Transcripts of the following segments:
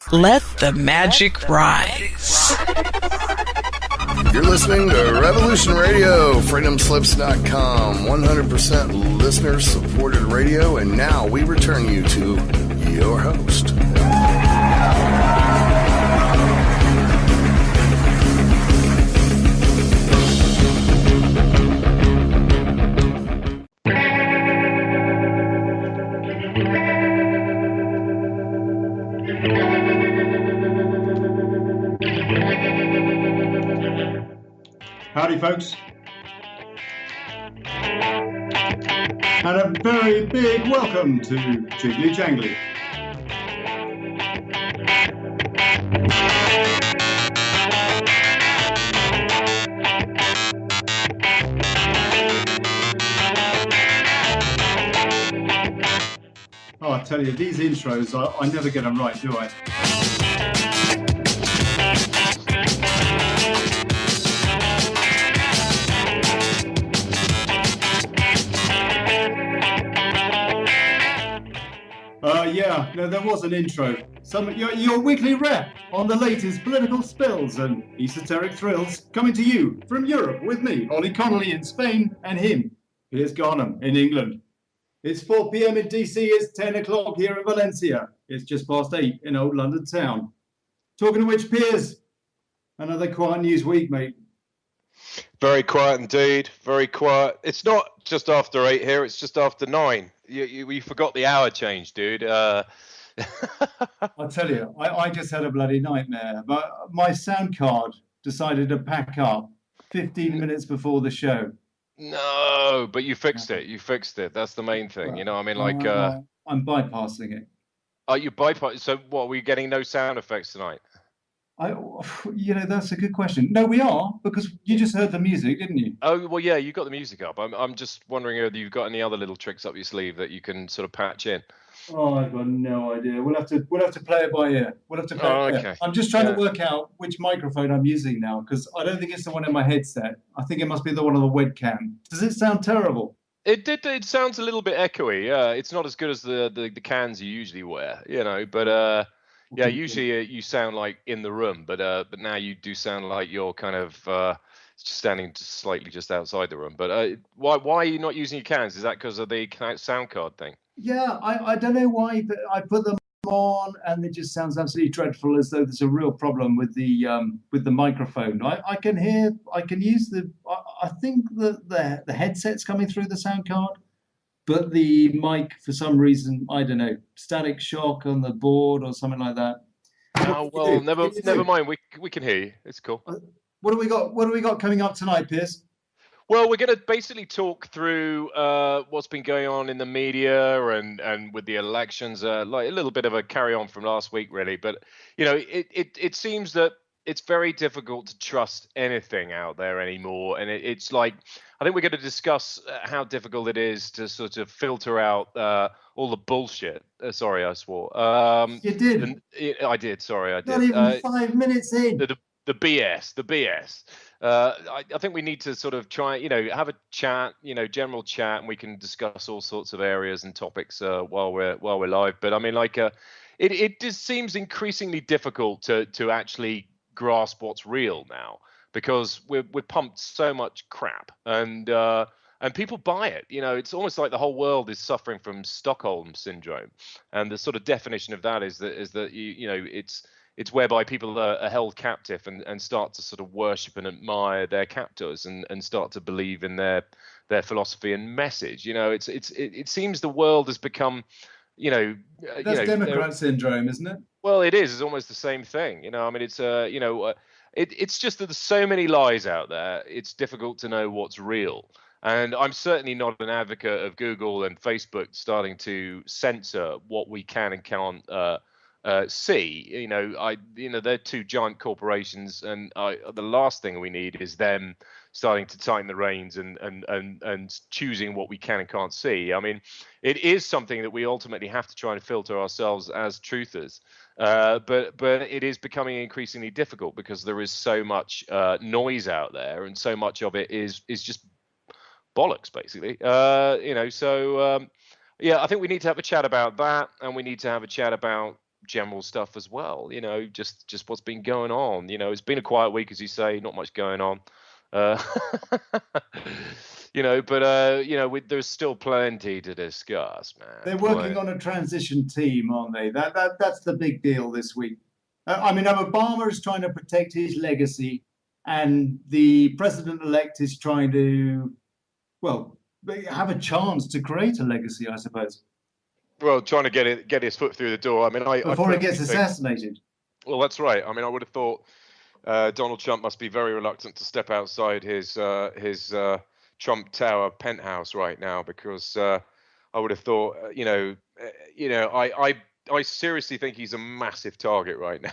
Let the magic rise. You're listening to Revolution Radio, freedomslips.com, 100% listener-supported radio, and now we return you to your host. Howdy, folks. And a very big welcome to Jingly-Jangly. Oh, I tell you, these intros, I never get them right, do I? Yeah, no, there was an intro. Your weekly rep on the latest political spills and esoteric thrills, coming to you from Europe with me, Ollie Connolly in Spain, and him, Piers Garnham in England. It's 4 p.m. in DC, it's 10 o'clock here in Valencia. It's just past 8 in old London town. Talking of which, Piers, another quiet news week, mate. Very quiet indeed, very quiet. It's not just after 8 here, it's just after 9. You forgot the hour change, dude. I tell you, I just had a bloody nightmare. But my sound card decided to pack up 15 minutes before the show. No, but you fixed it. You fixed it. That's the main thing. You know, I mean, like... I'm bypassing it. Are you bypassing? So what, were you getting no sound effects tonight? That's a good question. No, we are, because you just heard the music, didn't you? Oh, well, yeah, you got the music up. I'm just wondering whether you've got any other little tricks up your sleeve that you can sort of patch in. Oh, I've got no idea. We'll have to play it by ear. We'll have to play it by ear. I'm just trying to work out which microphone I'm using now, because I don't think it's the one in my headset. I think it must be the one on the webcam. Does it sound terrible? It sounds a little bit echoey. Yeah, it's not as good as the cans you usually wear, you know, but yeah, usually you sound like in the room, but now you do sound like you're kind of just standing slightly just outside the room. But why are you not using your cans? Is that because of the sound card thing? Yeah, I don't know why, but I put them on and it just sounds absolutely dreadful, as though there's a real problem with the microphone. I can use I think the headset's coming through the sound card. But the mic, for some reason, I don't know, static shock on the board or something like that. Oh well, never mind. We can hear you. It's cool. What do we got? What do we got coming up tonight, Piers? Well, we're going to basically talk through what's been going on in the media and with the elections, like a little bit of a carry on from last week, really. But you know, it seems that it's very difficult to trust anything out there anymore, and it's like, I think we're going to discuss how difficult it is to sort of filter out all the bullshit. Sorry, I swore. You did. I did. Sorry, I did. Not even 5 minutes in. The BS. I think we need to sort of try, have a chat, general chat, and we can discuss all sorts of areas and topics while we're live. But I mean, like, it just seems increasingly difficult to actually grasp what's real now, because we're pumped so much crap and people buy it. It's almost like the whole world is suffering from Stockholm syndrome, and the sort of definition of that is that it's whereby people are held captive and start to sort of worship and admire their captors and start to believe in their philosophy and message. It seems the world has become, that's Democrat syndrome, isn't it? Well, it is. It's almost the same thing. I mean, it's it's just that there's so many lies out there. It's difficult to know what's real. And I'm certainly not an advocate of Google and Facebook starting to censor what we can and can't see. They're two giant corporations, and the last thing we need is them starting to tighten the reins and choosing what we can and can't see. I mean, it is something that we ultimately have to try and filter ourselves as truthers. But it is becoming increasingly difficult because there is so much noise out there, and so much of it is just bollocks, basically. Yeah, I think we need to have a chat about that, and we need to have a chat about general stuff as well. Just what's been going on. It's been a quiet week, as you say, not much going on. Uh, there's still plenty to discuss, man. They're working on a transition team, aren't they? That's the big deal this week. Obama is trying to protect his legacy, and the president-elect is trying to, well, have a chance to create a legacy, I suppose. Well, trying to get his foot through the door. Before he gets assassinated. Well, that's right. I would have thought Donald Trump must be very reluctant to step outside his Trump Tower penthouse right now, because I would have thought, I seriously think he's a massive target right now.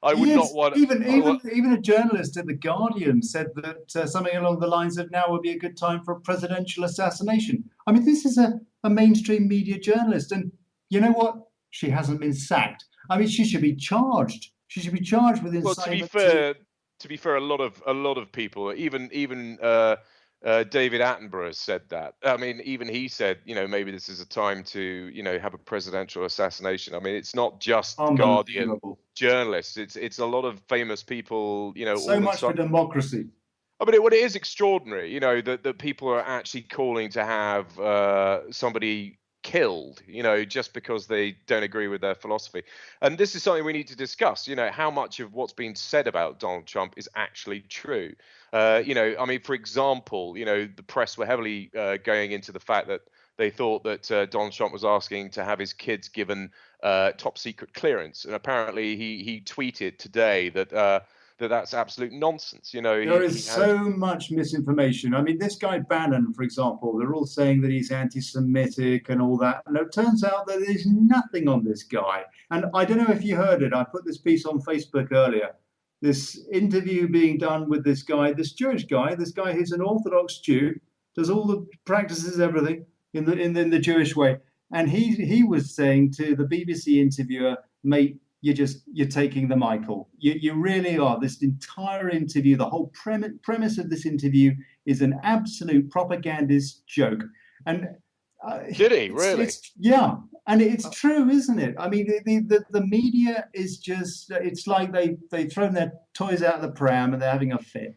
I would not want. Even a journalist at The Guardian said that something along the lines of now would be a good time for a presidential assassination. This is a mainstream media journalist, and you know what? She hasn't been sacked. She should be charged. She should be charged with incitement. Well, to be fair, a lot of people, even David Attenborough said that. Even he said, maybe this is a time to, have a presidential assassination. It's not just Guardian journalists. It's a lot of famous people, So much for democracy. What it is extraordinary, that people are actually calling to have somebody killed, just because they don't agree with their philosophy. And this is something we need to discuss, how much of what's been said about Donald Trump is actually true. For example, the press were heavily going into the fact that they thought that Donald Trump was asking to have his kids given top secret clearance. And apparently he tweeted today that that's absolute nonsense. There is so much misinformation. This guy Bannon, for example, they're all saying that he's anti-Semitic and all that. And it turns out that there's nothing on this guy. And I don't know if you heard it. I put this piece on Facebook earlier. This interview being done with this guy, this Jewish guy, who's an Orthodox Jew, does all the practices, everything in the Jewish way. And he was saying to the BBC interviewer, mate, you're taking the Michael. You really are. This entire interview, the whole premise of this interview is an absolute propagandist joke. And did he really? Yeah, and it's true, isn't it? The media is just, it's like they've thrown their toys out of the pram and they're having a fit.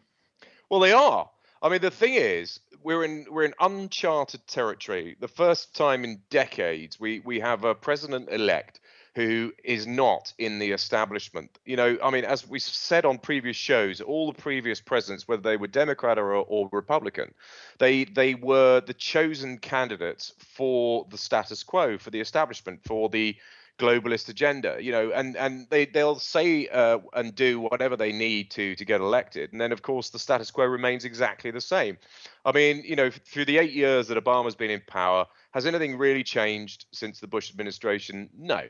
Well, they are. The thing is, we're in uncharted territory. The first time in decades we have a president-elect who is not in the establishment. As we said on previous shows, all the previous presidents, whether they were Democrat or Republican, they were the chosen candidates for the status quo, for the establishment, for the globalist agenda, and they'll say and do whatever they need to get elected. And then, of course, the status quo remains exactly the same. Through the 8 years that Obama's been in power, has anything really changed since the Bush administration? No.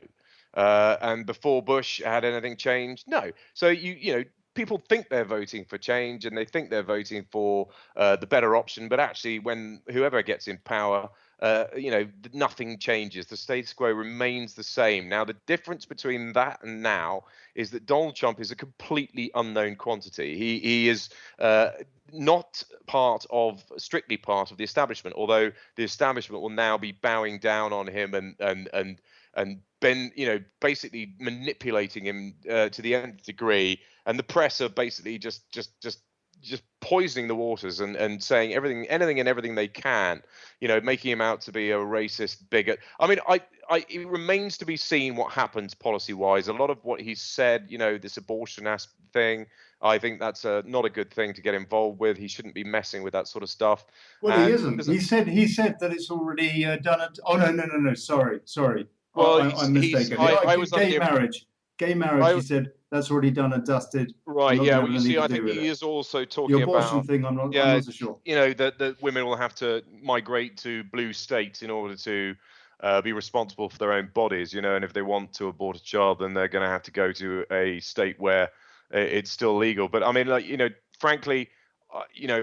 And before Bush, had anything changed? No. So people think they're voting for change and they think they're voting for the better option, but actually, when whoever gets in power, nothing changes. The status quo remains the same. Now, the difference between that and now is that Donald Trump is a completely unknown quantity. He is not strictly part of the establishment, although the establishment will now be bowing down on him and been, basically manipulating him to the nth degree, and the press are basically just poisoning the waters and saying anything and everything they can, making him out to be a racist bigot. It remains to be seen what happens policy-wise. A lot of what he's said, this abortion thing, I think that's not a good thing to get involved with. He shouldn't be messing with that sort of stuff. Well, he isn't. He said that it's already done. Oh no. Sorry. Well, I'm mistaken. I was gay marriage. He said that's already done and dusted. Right. Yeah. Well, you see, I think he is also talking the abortion about thing. I'm not so sure. That women will have to migrate to blue states in order to be responsible for their own bodies. And if they want to abort a child, then they're going to have to go to a state where it's still legal. But frankly,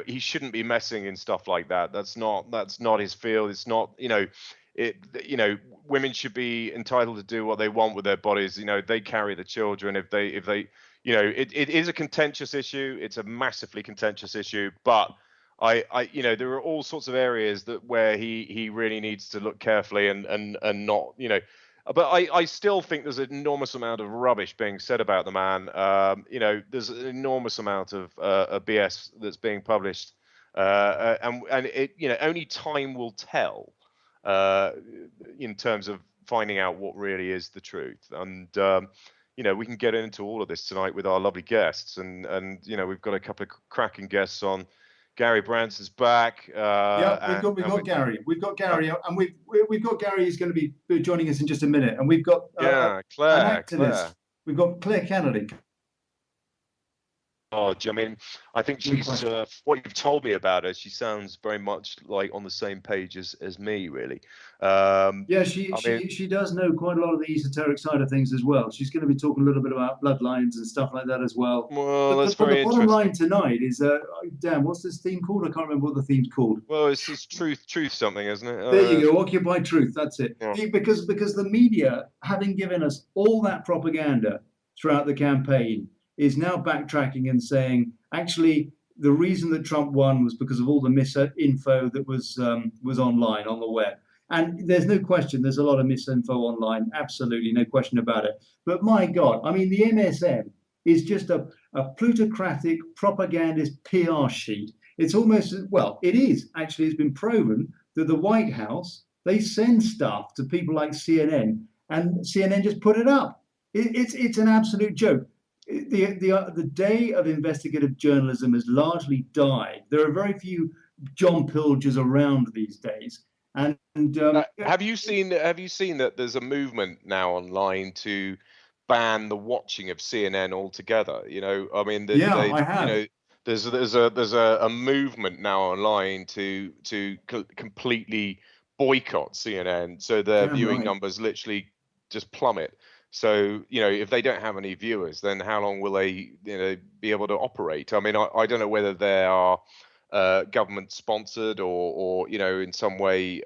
he shouldn't be messing in stuff like that. That's not his field. It's not. Women should be entitled to do what they want with their bodies. They carry the children. If they, it is a contentious issue. It's a massively contentious issue. But there are all sorts of areas where he really needs to look carefully and not, But I still think there's an enormous amount of rubbish being said about the man. There's an enormous amount of BS that's being published, and it, only time will tell in terms of finding out what really is the truth. And we can get into all of this tonight with our lovely guests, and we've got a couple of cracking guests on. Gary Branson's back. We've got Gary. We've got Gary, and we've got Gary who's going to be joining us in just a minute, and we've got Claire, an activist. Claire. We've got Claire Kennedy. Oh, I mean, I think she's what you've told me about her. She sounds very much like on the same page as me, really. She does know quite a lot of the esoteric side of things as well. She's going to be talking a little bit about bloodlines and stuff like that as well. Well, but the bottom line tonight is, what's this theme called? I can't remember what the theme's called. Well, it's truth something, isn't it? There you go, Occupy Truth. That's it. Yeah. Because the media, having given us all that propaganda throughout the campaign, is now backtracking and saying, actually, the reason that Trump won was because of all the misinfo that was online on the web. And there's no question, there's a lot of misinfo online, absolutely, no question about it. But my God, I mean, the MSM is just a plutocratic propagandist PR sheet. It's almost, well, it is, actually, it's been proven that the White House, they send stuff to people like CNN, and CNN just put it up. It's an absolute joke. The day of investigative journalism has largely died. There are very few John Pilgers around these days. And have you seen that there's a movement now online to ban the watching of CNN altogether? I mean, I have. There's a movement now online to completely boycott CNN, so their viewing numbers literally just plummet. So, if they don't have any viewers, then how long will they, be able to operate? I mean, I don't know whether they are government sponsored or in some way,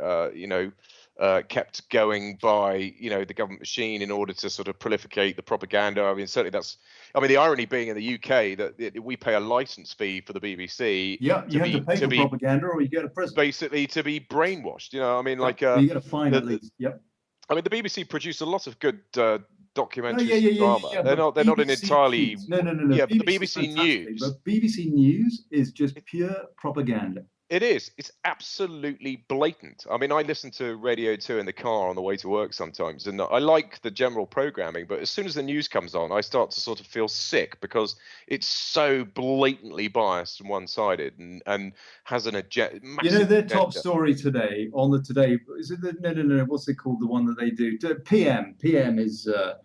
kept going by, the government machine in order to sort of proliferate the propaganda. I mean, certainly the irony being in the UK that we pay a license fee for the BBC. Yeah, you have to pay for propaganda or you go to prison. Basically, to be brainwashed. I mean, you get a fine at least. Yep. I mean, the BBC produce a lot of good documentaries, drama. Yeah. They're not an entirely. No. Yeah, but the BBC News. But BBC News is just pure propaganda. It is. It's absolutely blatant. I mean, I listen to Radio 2 in the car on the way to work sometimes, and I like the general programming, but as soon as the news comes on, I start to sort of feel sick because it's so blatantly biased and one-sided and has an agenda. Their top story today on the Today, is it no, what's it called, the one that they do? PM is the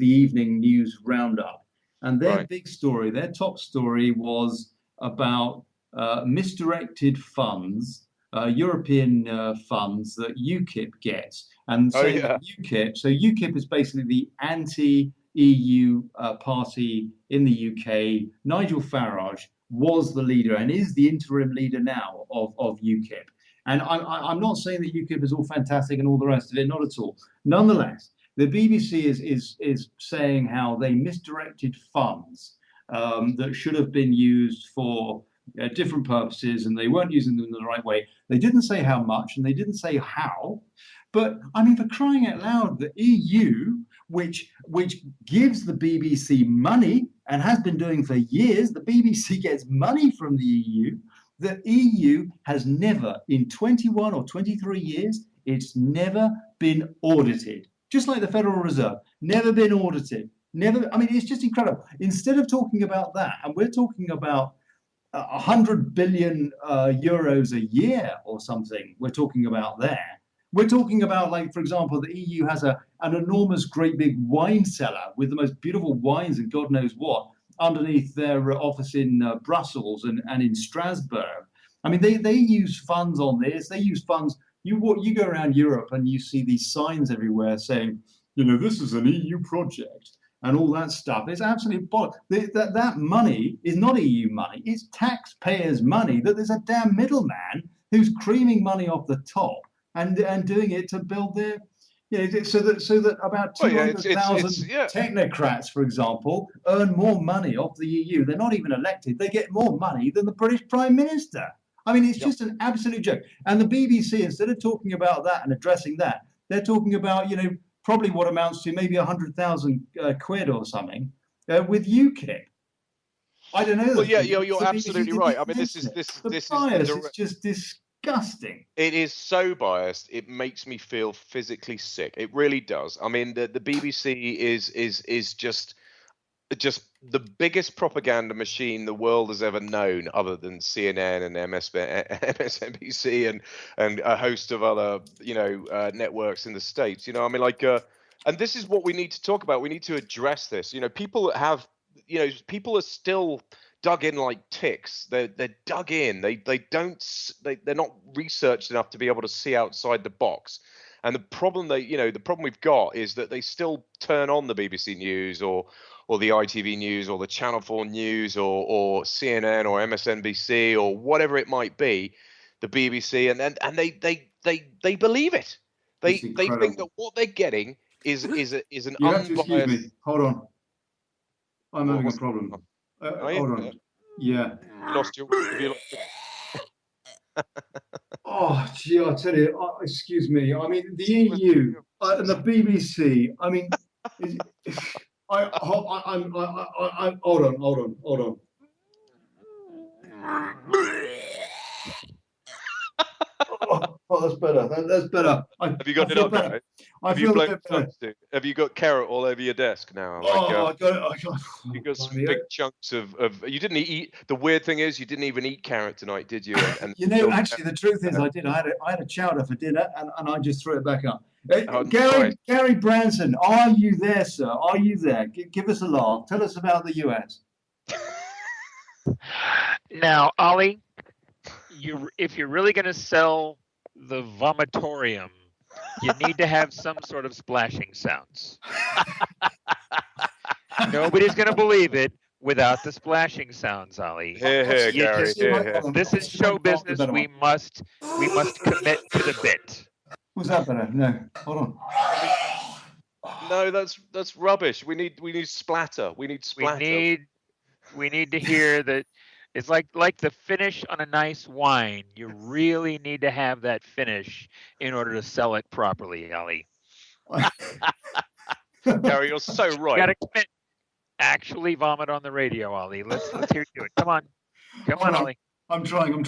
evening news roundup. And their big story, their top story was about misdirected funds, European funds that UKIP gets. And so UKIP is basically the anti-EU party in the UK. Nigel Farage was the leader and is the interim leader now of UKIP. And I'm not saying that UKIP is all fantastic and all the rest of it, not at all. Nonetheless, the BBC is saying how they misdirected funds that should have been used for different purposes, and they weren't using them in the right way. They didn't say how much, and they didn't say how. But I mean, for crying out loud, the EU, which gives the BBC money and has been doing for years, the BBC gets money from the EU. The EU has never, in 21 or 23 years, it's never been audited. Just like the Federal Reserve, never been audited. Never. I mean, it's just incredible. Instead of talking about that, and we're talking about 100 billion euros a year or something we're talking about there. We're talking about, like, for example, the EU has an enormous, great big wine cellar with the most beautiful wines and God knows what underneath their office in Brussels and in Strasbourg. I mean, they use funds on this. They use funds. You go around Europe and you see these signs everywhere saying, this is an EU project. And all that stuff. It's absolutely that money is not EU money. It's taxpayers' money. That there's a damn middleman who's creaming money off the top and doing it to build their, so that about 200,000 technocrats, for example, earn more money off the EU. They're not even elected. They get more money than the British Prime Minister. I mean, it's just an absolute joke. And the BBC, instead of talking about that and addressing that, they're talking about, probably what amounts to maybe 100,000 quid or something with UKIP. I don't know. Well, yeah, you're absolutely right. I mean, this is bias is just disgusting. It is so biased. It makes me feel physically sick. It really does. I mean, the BBC is just the biggest propaganda machine the world has ever known, other than CNN and MSNBC and a host of other networks in the States. I mean, like, and this is what we need to talk about. We need to address this. People have. People are still dug in like ticks. They're dug in. They're not researched enough to be able to see outside the box. And the problem we've got is that they still turn on the BBC News or the ITV News or the Channel 4 News or CNN or MSNBC or whatever it might be, the BBC, and they believe it. They think that what they're getting is an unbiased. Excuse me. Hold on. I'm having a problem. Hold on. Yeah. Have you lost Oh, gee, I tell you. Excuse me. I mean, the EU and the BBC. I mean, hold on. Oh, that's better. That's better. Have you got it up, guys? Have you got carrot all over your desk now? I got it. You got some big chunks of. You didn't eat. The weird thing is, you didn't even eat carrot tonight, did you? And actually, the truth is, I did. I had a chowder for dinner, and I just threw it back up. Gary Branson, are you there, sir? Are you there? Give us a laugh. Tell us about the US. Now, Ollie, if you're really going to sell the vomitorium, you need to have some sort of splashing sounds. Nobody's going to believe it without the splashing sounds, Ollie. Gary. This is show business. We must commit to the bit. Was that better? No. Hold on. No, that's rubbish. We need splatter. We need splatter. We need to hear that. It's like the finish on a nice wine. You really need to have that finish in order to sell it properly, Ollie. Gary, you're so right. You gotta commit. Actually vomit on the radio, Ollie. Let's hear you do it. Come on, Ollie. I'm trying.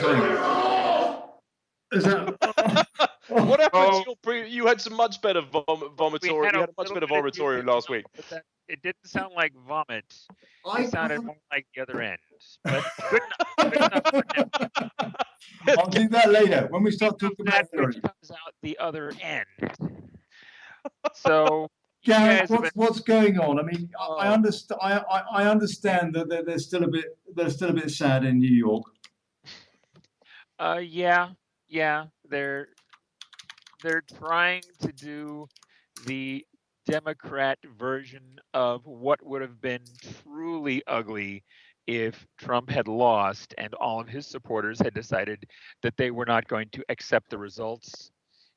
Is that? What happened? You had some much better vomitorium. You had a much better vomitorium last week. It didn't sound like vomit. It sounded more like the other end. But good enough for now. I'll do that later when we start talking about it. Which comes out the other end. So, Gareth, what's going on? I mean, I understand that they're still a bit sad in New York. Yeah. They're trying to do the Democrat version of what would have been truly ugly if Trump had lost and all of his supporters had decided that they were not going to accept the results.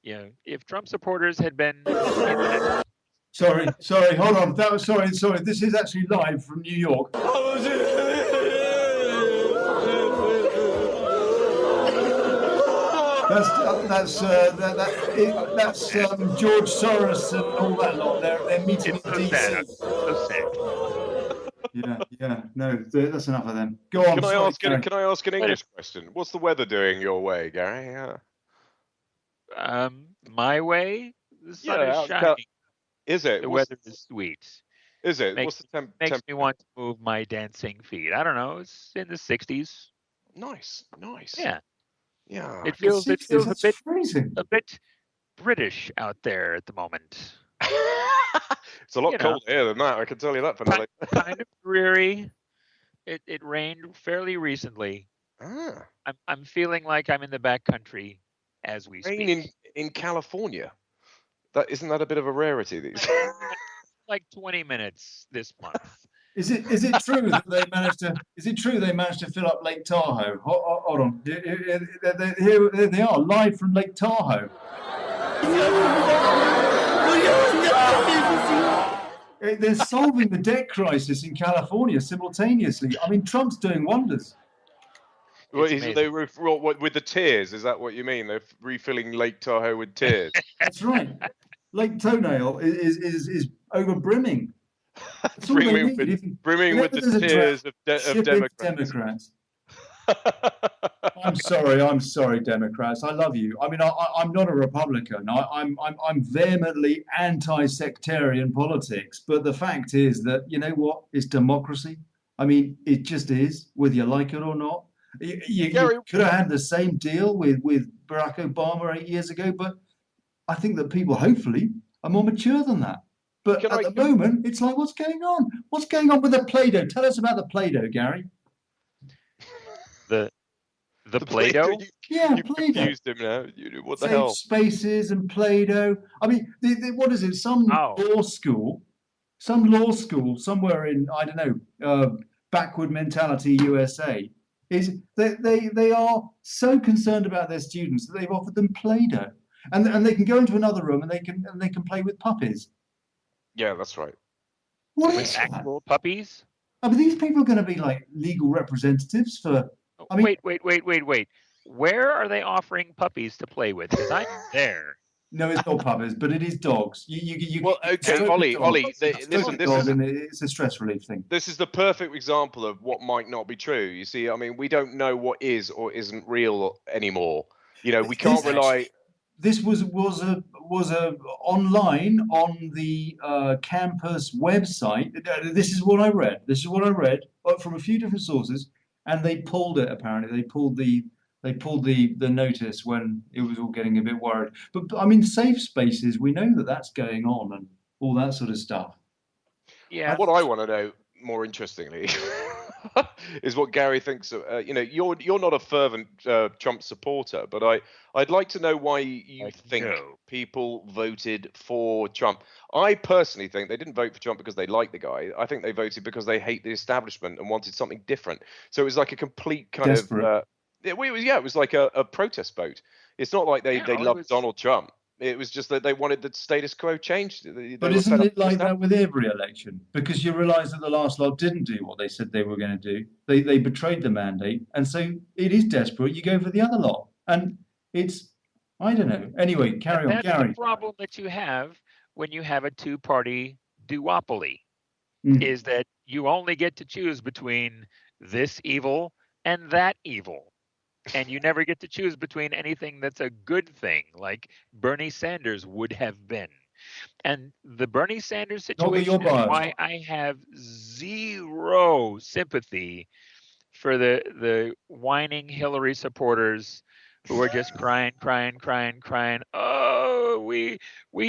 If Trump supporters had been Sorry, hold on. That was sorry. This is actually live from New York. That's George Soros and all that lot. They're meeting in DC. So sad. Yeah. No, that's enough of them. Go on. Can I ask an English question? What's the weather doing your way, Gary? My way? The sun is shining. Is it? The weather is sweet. Is it? What's the temperature? Makes me want to move my dancing feet. I don't know. It's in the 60s. Nice. Yeah. It feels a bit British out there at the moment. It's a lot colder here than that. I can tell you that for now. Kind of dreary. It rained fairly recently. I'm feeling like I'm in the backcountry as we speak. Rain in California. Isn't that a bit of a rarity these days? Like 20 minutes this month. Is it true that they managed to? Is it true they managed to fill up Lake Tahoe? Hold on, here they are, live from Lake Tahoe. They're solving the debt crisis in California simultaneously. I mean, Trump's doing wonders. With the tears? Is that what you mean? They're refilling Lake Tahoe with tears. That's right. Lake Toenail is over brimming. That's all they brimming need. with, If, brimming with whenever the there's a tears drought, of ship in Democrats. Democrats. I'm sorry, Democrats. I love you. I mean, I'm not a Republican. I'm vehemently anti-sectarian politics. But the fact is that you know what? It's democracy. I mean, it just is, whether you like it or not. You Gary, could have had the same deal with Barack Obama 8 years ago, but I think that people, hopefully, are more mature than that. But can at I? the moment, it's like, what's going on? What's going on with the Play-Doh? Tell us about the Play-Doh, Gary. The The Play-Doh? Yeah, You've Play-Doh. confused him now. What the Safe hell? spaces and Play-Doh. I mean, what is it? Oh. Some law school somewhere in, I don't know, backward mentality USA, is that they are so concerned about their students that they've offered them Play-Doh. And they can go into another room and they can play with puppies. Yeah, that's right. What With is that? actual puppies? I mean, these people are going to be like legal representatives for. I mean, Wait. Where are they offering puppies to play with? Because I'm there. no, it's not puppies, but it is dogs. You Well, okay, stroke a Ollie, dog. Ollie, Stroke listen, a this dog is and it's a stress relief thing. this is the perfect example of what might not be true. You see, I mean, we don't know what is or isn't real anymore. You know, we can't rely. This was a online on the campus website. This is what I read. From a few different sources, and they pulled it. Apparently, they pulled the notice when it was all getting a bit worried. But I mean, safe spaces. We know that that's going on and all that sort of stuff. Yeah. What I want to know, more interestingly, is what Gary thinks. You know, you're not a fervent Trump supporter, but I'd like to know why you think people voted for Trump. I personally think they didn't vote for Trump because they like the guy. I think they voted because they hate the establishment and wanted something different. So it was like a complete kind Desperate. of it was like a protest vote. It's not like they loved Donald Trump. It was just that they wanted the status quo changed. But isn't it like that with every election? Because you realise that the last lot didn't do what they said they were going to do. They betrayed the mandate, and so it is desperate. You go for the other lot, and it's I don't know. Anyway, carry on, That's Gary. the problem that you have when you have a two-party duopoly, is that you only get to choose between this evil and that evil. And you never get to choose between anything that's a good thing, like Bernie Sanders would have been. And the Bernie Sanders situation is why I have zero sympathy for the whining Hillary supporters who are just crying. Oh, we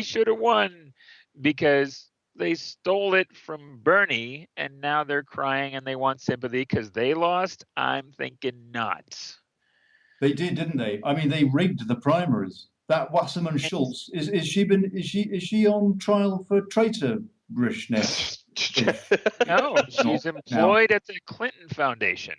should have won, because they stole it from Bernie and now they're crying and they want sympathy because they lost. I'm thinking not. They did, didn't they? I mean, they rigged the primaries. That Wasserman Schultz is she on trial for traitorishness? No, she's employed at the Clinton Foundation.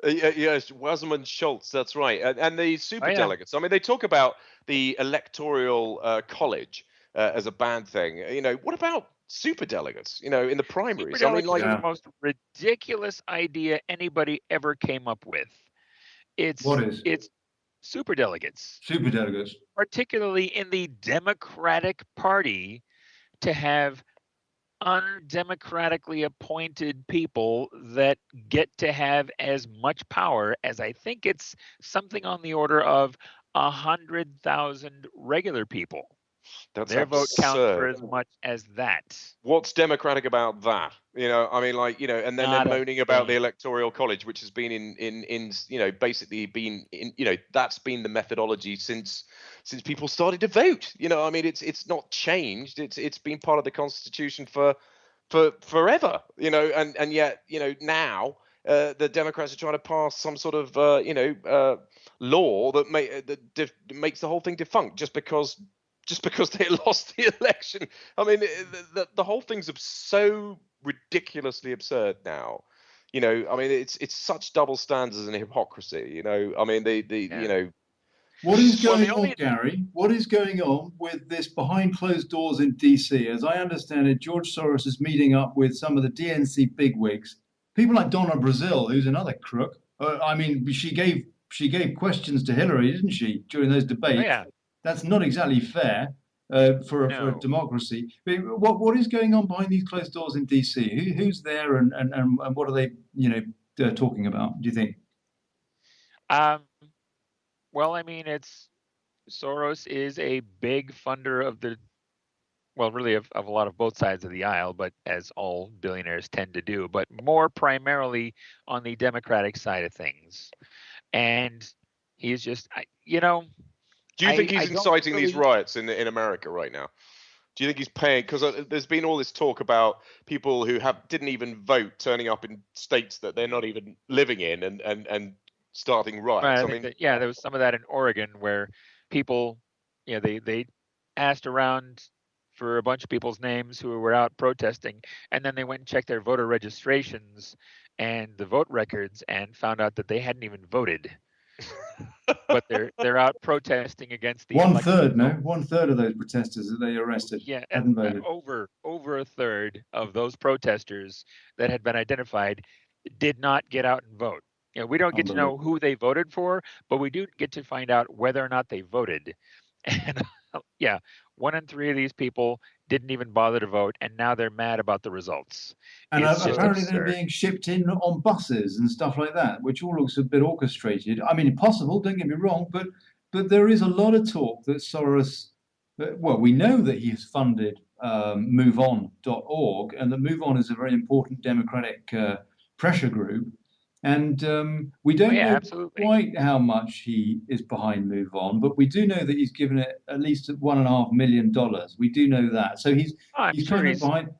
Yes, Wasserman Schultz, that's right. And the superdelegates. I mean, they talk about the electoral college as a bad thing. You know, what about superdelegates? You know, in the primaries. I mean, like the most ridiculous idea anybody ever came up with. It's superdelegates. Superdelegates. Particularly in the Democratic Party, to have undemocratically appointed people that get to have as much power as, I think it's something on the order of 100,000 regular people. Their vote counts for as much as that. What's democratic about that? You know, I mean, like, you know, and then they're moaning about the electoral college, which has been in you know, basically been in, you know, that's been the methodology since people started to vote. You know, I mean, it's not changed. It's been part of the Constitution for forever. You know, and yet, you know, now the Democrats are trying to pass some sort of law that makes the whole thing defunct just because they lost the election. I mean, the whole thing's so ridiculously absurd now. You know, I mean, it's such double standards and hypocrisy. You know, I mean, you know. What is going on, Gary? What is going on with this behind closed doors in DC? As I understand it, George Soros is meeting up with some of the DNC bigwigs, people like Donna Brazil, who's another crook. I mean, she gave questions to Hillary, didn't she, during those debates? Yeah. That's not exactly fair. for No. democracy. But what is going on behind these closed doors in DC? Who's there, and what are they talking about? Do you think? Well, I mean, Soros is a big funder of really of a lot of both sides of the aisle, but as all billionaires tend to do, but more primarily on the Democratic side of things. And he's just, Do you think he's inciting these really... riots in America right now? Do you think he's paying? Because there's been all this talk about people who didn't even vote turning up in states that they're not even living in and starting riots. Right, there was some of that in Oregon where people, they asked around for a bunch of people's names who were out protesting, and then they went and checked their voter registrations and the vote records and found out that they hadn't even voted. But they're out protesting against the one-third of those protesters that they arrested hadn't voted. Over a third of those protesters that had been identified did not get out and vote. We don't get to know who they voted for, but we do get to find out whether or not they voted. And 1 in 3 of these people didn't even bother to vote, and now they're mad about the results. And apparently they're being shipped in on buses and stuff like that, which all looks a bit orchestrated. I mean, possible, don't get me wrong, but there is a lot of talk that Soros, we know that he has funded MoveOn.org, and that MoveOn is a very important democratic pressure group. And we don't know quite how much he is behind MoveOn, but we do know that he's given it at least $1.5 million. We do know that. So he's kind of behind.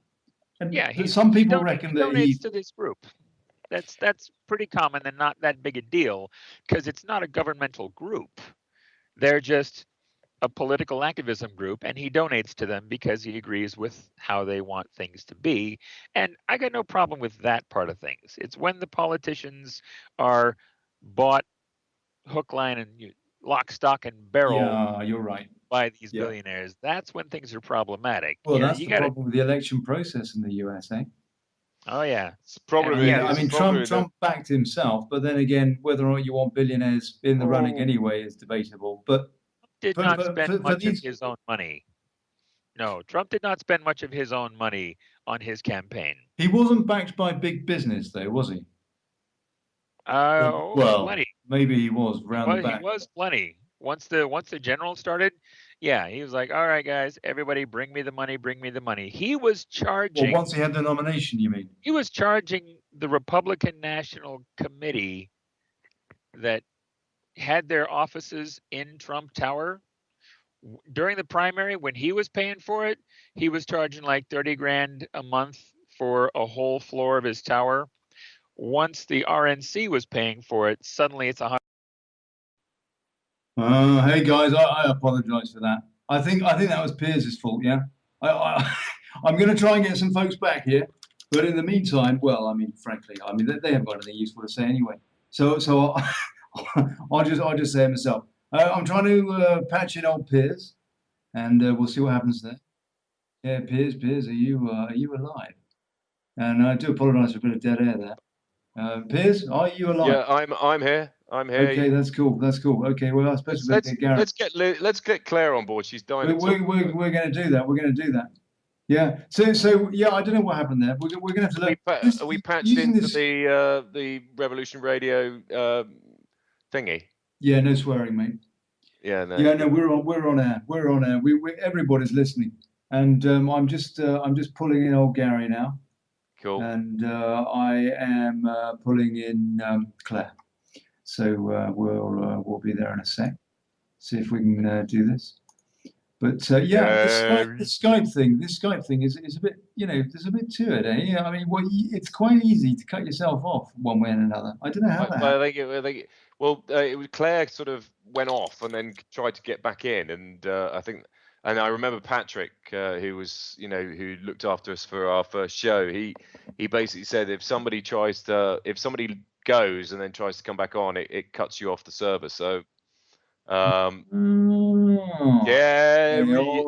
And some people reckon that he donates to this group. That's pretty common and not that big a deal because it's not a governmental group. They're just a political activism group, and he donates to them because he agrees with how they want things to be. And I got no problem with that part of things. It's when the politicians are bought hook, line, and lock, stock, and barrel. Yeah, you're right. By these billionaires. That's when things are problematic. Well, that's the problem with the election process in the US, eh? Oh yeah, it's probably. Trump backed himself, but then again, whether or not you want billionaires in the running anyway is debatable. But did not spend much of his own money. No, Trump did not spend much of his own money on his campaign. He wasn't backed by big business, though, was he? Plenty. Maybe he was round the back. He was plenty. Once the general started, he was like, all right, guys, everybody bring me the money. He was charging. Well, once he had the nomination, you mean? He was charging the Republican National Committee that had their offices in Trump Tower. During the primary, when he was paying for it, he was charging like $30,000 a month for a whole floor of his tower. Once the RNC was paying for it, suddenly it's $100,000. Hey guys, I apologize for that. I think that was Piers' fault. Yeah, I'm going to try and get some folks back here, but in the meantime, frankly, they haven't got anything useful to say anyway. So I'll just say it myself. I'm trying to patch in old Piers, and we'll see what happens there. Yeah, Piers, are you alive? And I do apologize for a bit of dead air there. Piers, are you alive? Yeah, I'm here. Okay, that's cool. Okay, well, I suppose let's get Claire on board. She's dying. We're going to do that. Yeah. So I don't know what happened there. We're going to have to look. Are we patched into the Revolution Radio thingy? Yeah, no swearing, mate. Yeah, no. Yeah, no, we're on air. We everybody's listening, and I'm just pulling in old Gary now. Cool. And I am pulling in Claire. So we'll be there in a sec. See if we can do this. But the Skype thing is a bit, there's a bit to it, eh? I mean, it's quite easy to cut yourself off one way and another. I don't know how that happened. It was Claire sort of went off and then tried to get back in, and I remember Patrick, who was, who looked after us for our first show. He basically said if somebody goes and then tries to come back on, it cuts you off the server. So, all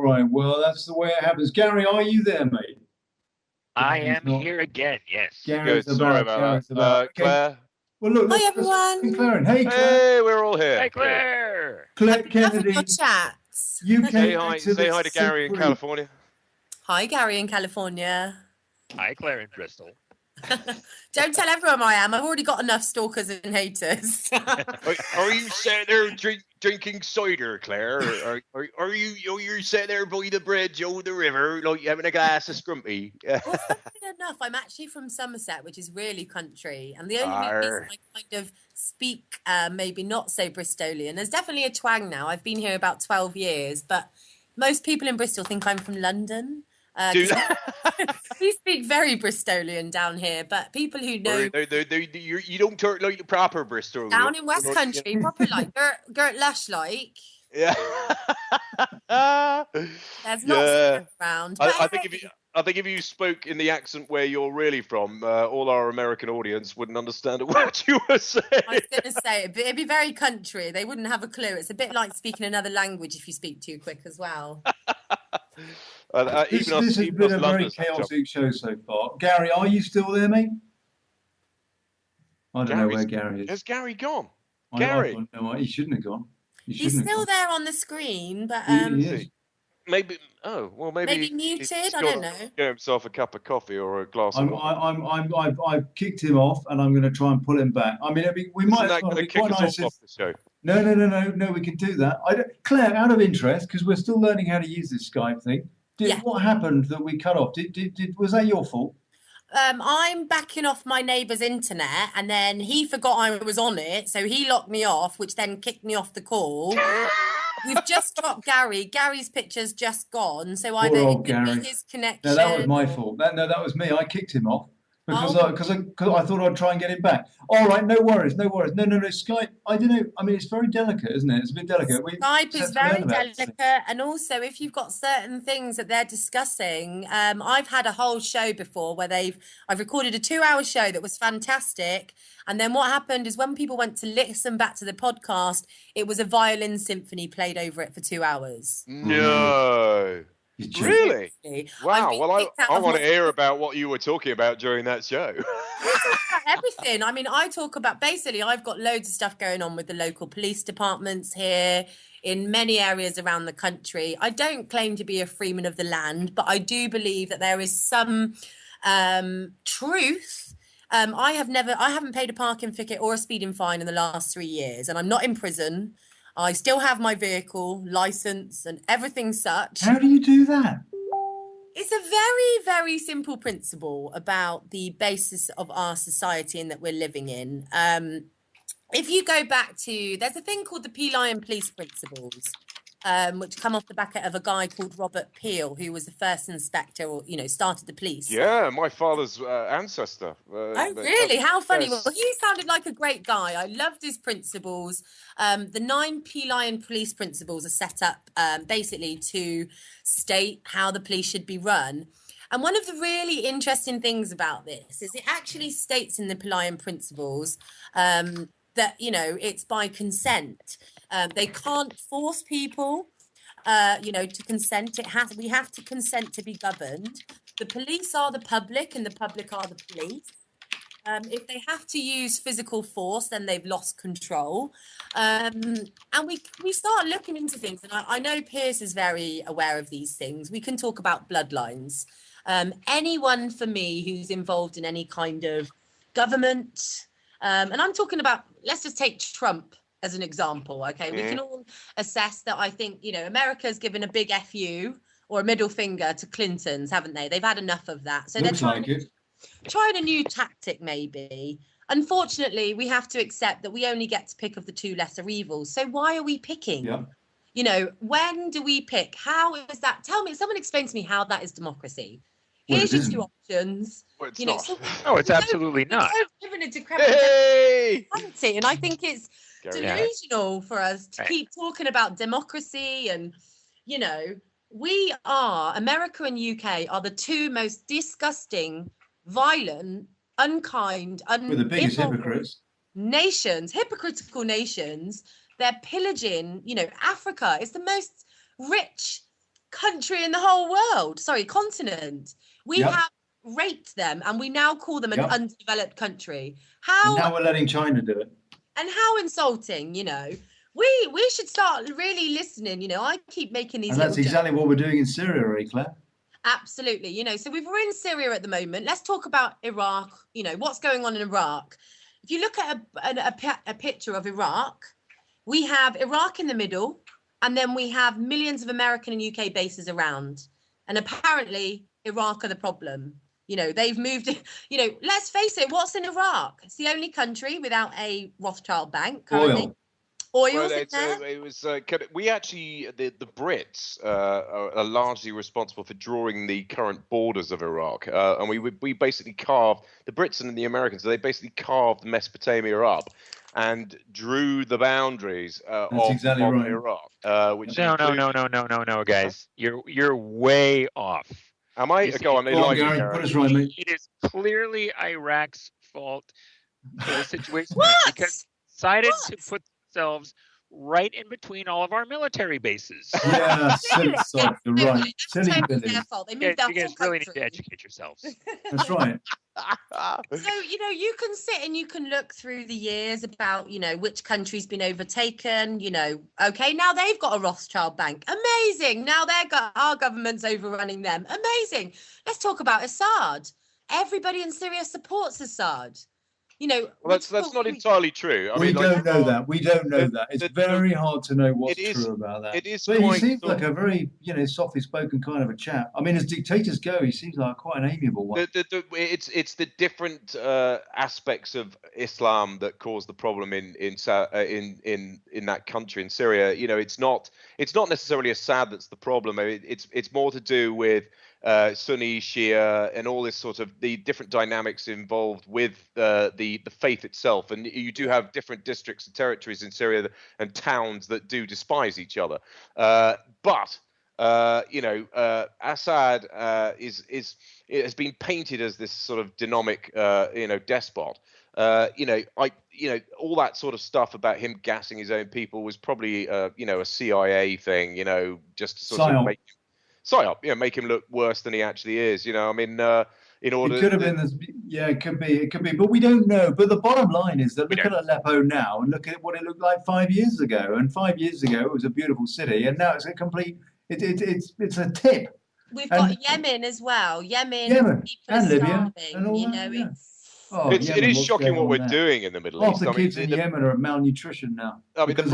right. Well, that's the way it happens. Gary, are you there, mate? I am here again. Yes. Gary's good. Sorry about that. Claire. Well, look. Hi, everyone. Claire. Hey, Claire. Hey, we're all here. Hey, Claire. Claire Kennedy. Having a chat. nuts. UK Say hi to activists Gary in free. California. Hi, Gary in California. Hi, Claire in Bristol. Don't tell everyone I am. I've already got enough stalkers and haters. Are you sat there drinking cider, Claire? Or are you're sat there by the bridge over the river, like having a glass of scrumpy? Well, funnily enough, I'm actually from Somerset, which is really country. And the only reason Arr. I kind of speak maybe not so Bristolian, there's definitely a twang now. I've been here about 12 years, but most people in Bristol think I'm from London. Do 'Cause we speak very Bristolian down here, but people who know you don't talk like the proper Bristol. down in West Country, proper like Gert Lush like. Yeah. There's lots of them around. But I think if you spoke in the accent where you're really from, all our American audience wouldn't understand a word you were saying. I was going to say, it'd be very country. They wouldn't have a clue. It's a bit like speaking another language if you speak too quick as well. This has been a very chaotic show so far. Gary, are you still there, mate? I don't know where Gary is. Has Gary gone? Gary? No, he shouldn't have gone. He's still there on the screen, but He is. Maybe muted. he's I don't know. Get himself a cup of coffee or a glass of wine. I've kicked him off, and I'm going to try and pull him back. I mean, we might. Isn't that going to kick us off the show? No. We can do that. Claire, out of interest, because we're still learning how to use this Skype thing. What happened that we cut off? Was that your fault? I'm backing off my neighbour's internet, and then he forgot I was on it, so he locked me off, which then kicked me off the call. We've just dropped Gary. Gary's picture's just gone, so either it could be his connection. No, that was my fault. No, that was me. I kicked him off because I thought I'd try and get him back. All right, no worries. No, Skype. I don't know. I mean, it's very delicate, isn't it? It's a bit delicate. Skype is very delicate, and also if you've got certain things that they're discussing, I've had a whole show before where I've recorded a 2-hour show that was fantastic, and then what happened is when people went to listen back to the podcast, it was a violin symphony played over it for 2 hours. No. Really? Wow. Well, I want to hear about what you were talking about during that show. Everything. I mean, I talk about basically I've got loads of stuff going on with the local police departments here in many areas around the country. I don't claim to be a freeman of the land, but I do believe that there is some truth. I haven't paid a parking ticket or a speeding fine in the last 3 years, and I'm not in prison. I still have my vehicle, license, and everything such. How do you do that? It's a very, very simple principle about the basis of our society and that we're living in. If you go back to, there's a thing called the Pelion Police Principles, which come off the back of a guy called Robert Peel, who was the first inspector, or started the police. Yeah, my father's ancestor. Oh, really? How funny! Yes. Well, he sounded like a great guy. I loved his principles. The 9 Pelion Police Principles are set up basically to state how the police should be run. And one of the really interesting things about this is it actually states in the Pelion Principles that it's by consent. They can't force people, to consent. We have to consent to be governed. The police are the public, and the public are the police. If they have to use physical force, then they've lost control. And we start looking into things, and I know Pierce is very aware of these things. We can talk about bloodlines. Anyone for me who's involved in any kind of government, and I'm talking about, let's just take Trump as an example, okay? We can all assess that. I think, America's given a big FU or a middle finger to Clintons, haven't they? They've had enough of that. So Looks they're trying a new tactic, maybe. Unfortunately, we have to accept that we only get to pick of the 2 lesser evils. So why are we picking? Yeah. When do we pick? How is that? Tell me, someone explain to me how that is democracy. Here's your 2 options. Well, it's not. No, it's absolutely not. Living a decrepit democracy, and I think it's delusional for us to keep talking about democracy. And America and UK are the 2 most disgusting, violent, unkind, with the biggest hypocrites nations, hypocritical nations. They're pillaging. Africa is the most rich country in the whole world. Continent. We have raped them, and we now call them an undeveloped country. And now we're letting China do it. And how insulting, we should start really listening. You know, I keep making these. And that's exactly what we're doing in Syria, eh, Claire? Absolutely. You know, so we're in Syria at the moment. Let's talk about Iraq. You know, what's going on in Iraq? If you look at a picture of Iraq, we have Iraq in the middle, and then we have millions of American and UK bases around. And apparently, Iraq are the problem. You know, they've moved. You know, let's face it. What's in Iraq? It's the only country without a Rothschild bank currently. Oil's in there. It was. We actually, the Brits are largely responsible for drawing the current borders of Iraq, and we basically carved the Brits and the Americans. So they basically carved Mesopotamia up and drew the boundaries of Iraq. Which no, guys, you're way off. Am I? Go on, Put us right, mate. It is clearly Iraq's fault for the situation because decided to put themselves right in between all of our military bases. Yeah, silly stuff. You're right. Silly Billy. You guys really need to educate yourselves. That's right. So, you know, you can sit and you can look through the years about, you know, which country's been overtaken, you know, okay, now they've got a Rothschild bank. Amazing. Now our government's overrunning them. Amazing. Let's talk about Assad. Everybody in Syria supports Assad. You know, well, that's not entirely true. We don't know that. It's very hard to know what's true about that. It is. But he seems like a very, you know, softly spoken kind of a chap. I mean, as dictators go, he seems like quite an amiable one. It's the different aspects of Islam that cause the problem in that country, in Syria. You know, it's not necessarily Assad that's the problem. I mean, it's more to do with Sunni, Shia, and all this sort of the different dynamics involved with the faith itself. And you do have different districts and territories in Syria and towns that do despise each other. But Assad it has been painted as this sort of dynamic, despot. All that sort of stuff about him gassing his own people was probably, a CIA thing, just to sort of make him look worse than he actually is. I mean, in order. It could have been this. Yeah, it could be, but we don't know. But the bottom line is that look at Aleppo now and look at what it looked like 5 years ago. And 5 years ago, it was a beautiful city, and now it's a complete. It's a tip. We've got Yemen as well. Yemen and Libya, and all it is shocking what we're doing in the Middle East. Half the kids in Yemen are malnutrition now. I mean, because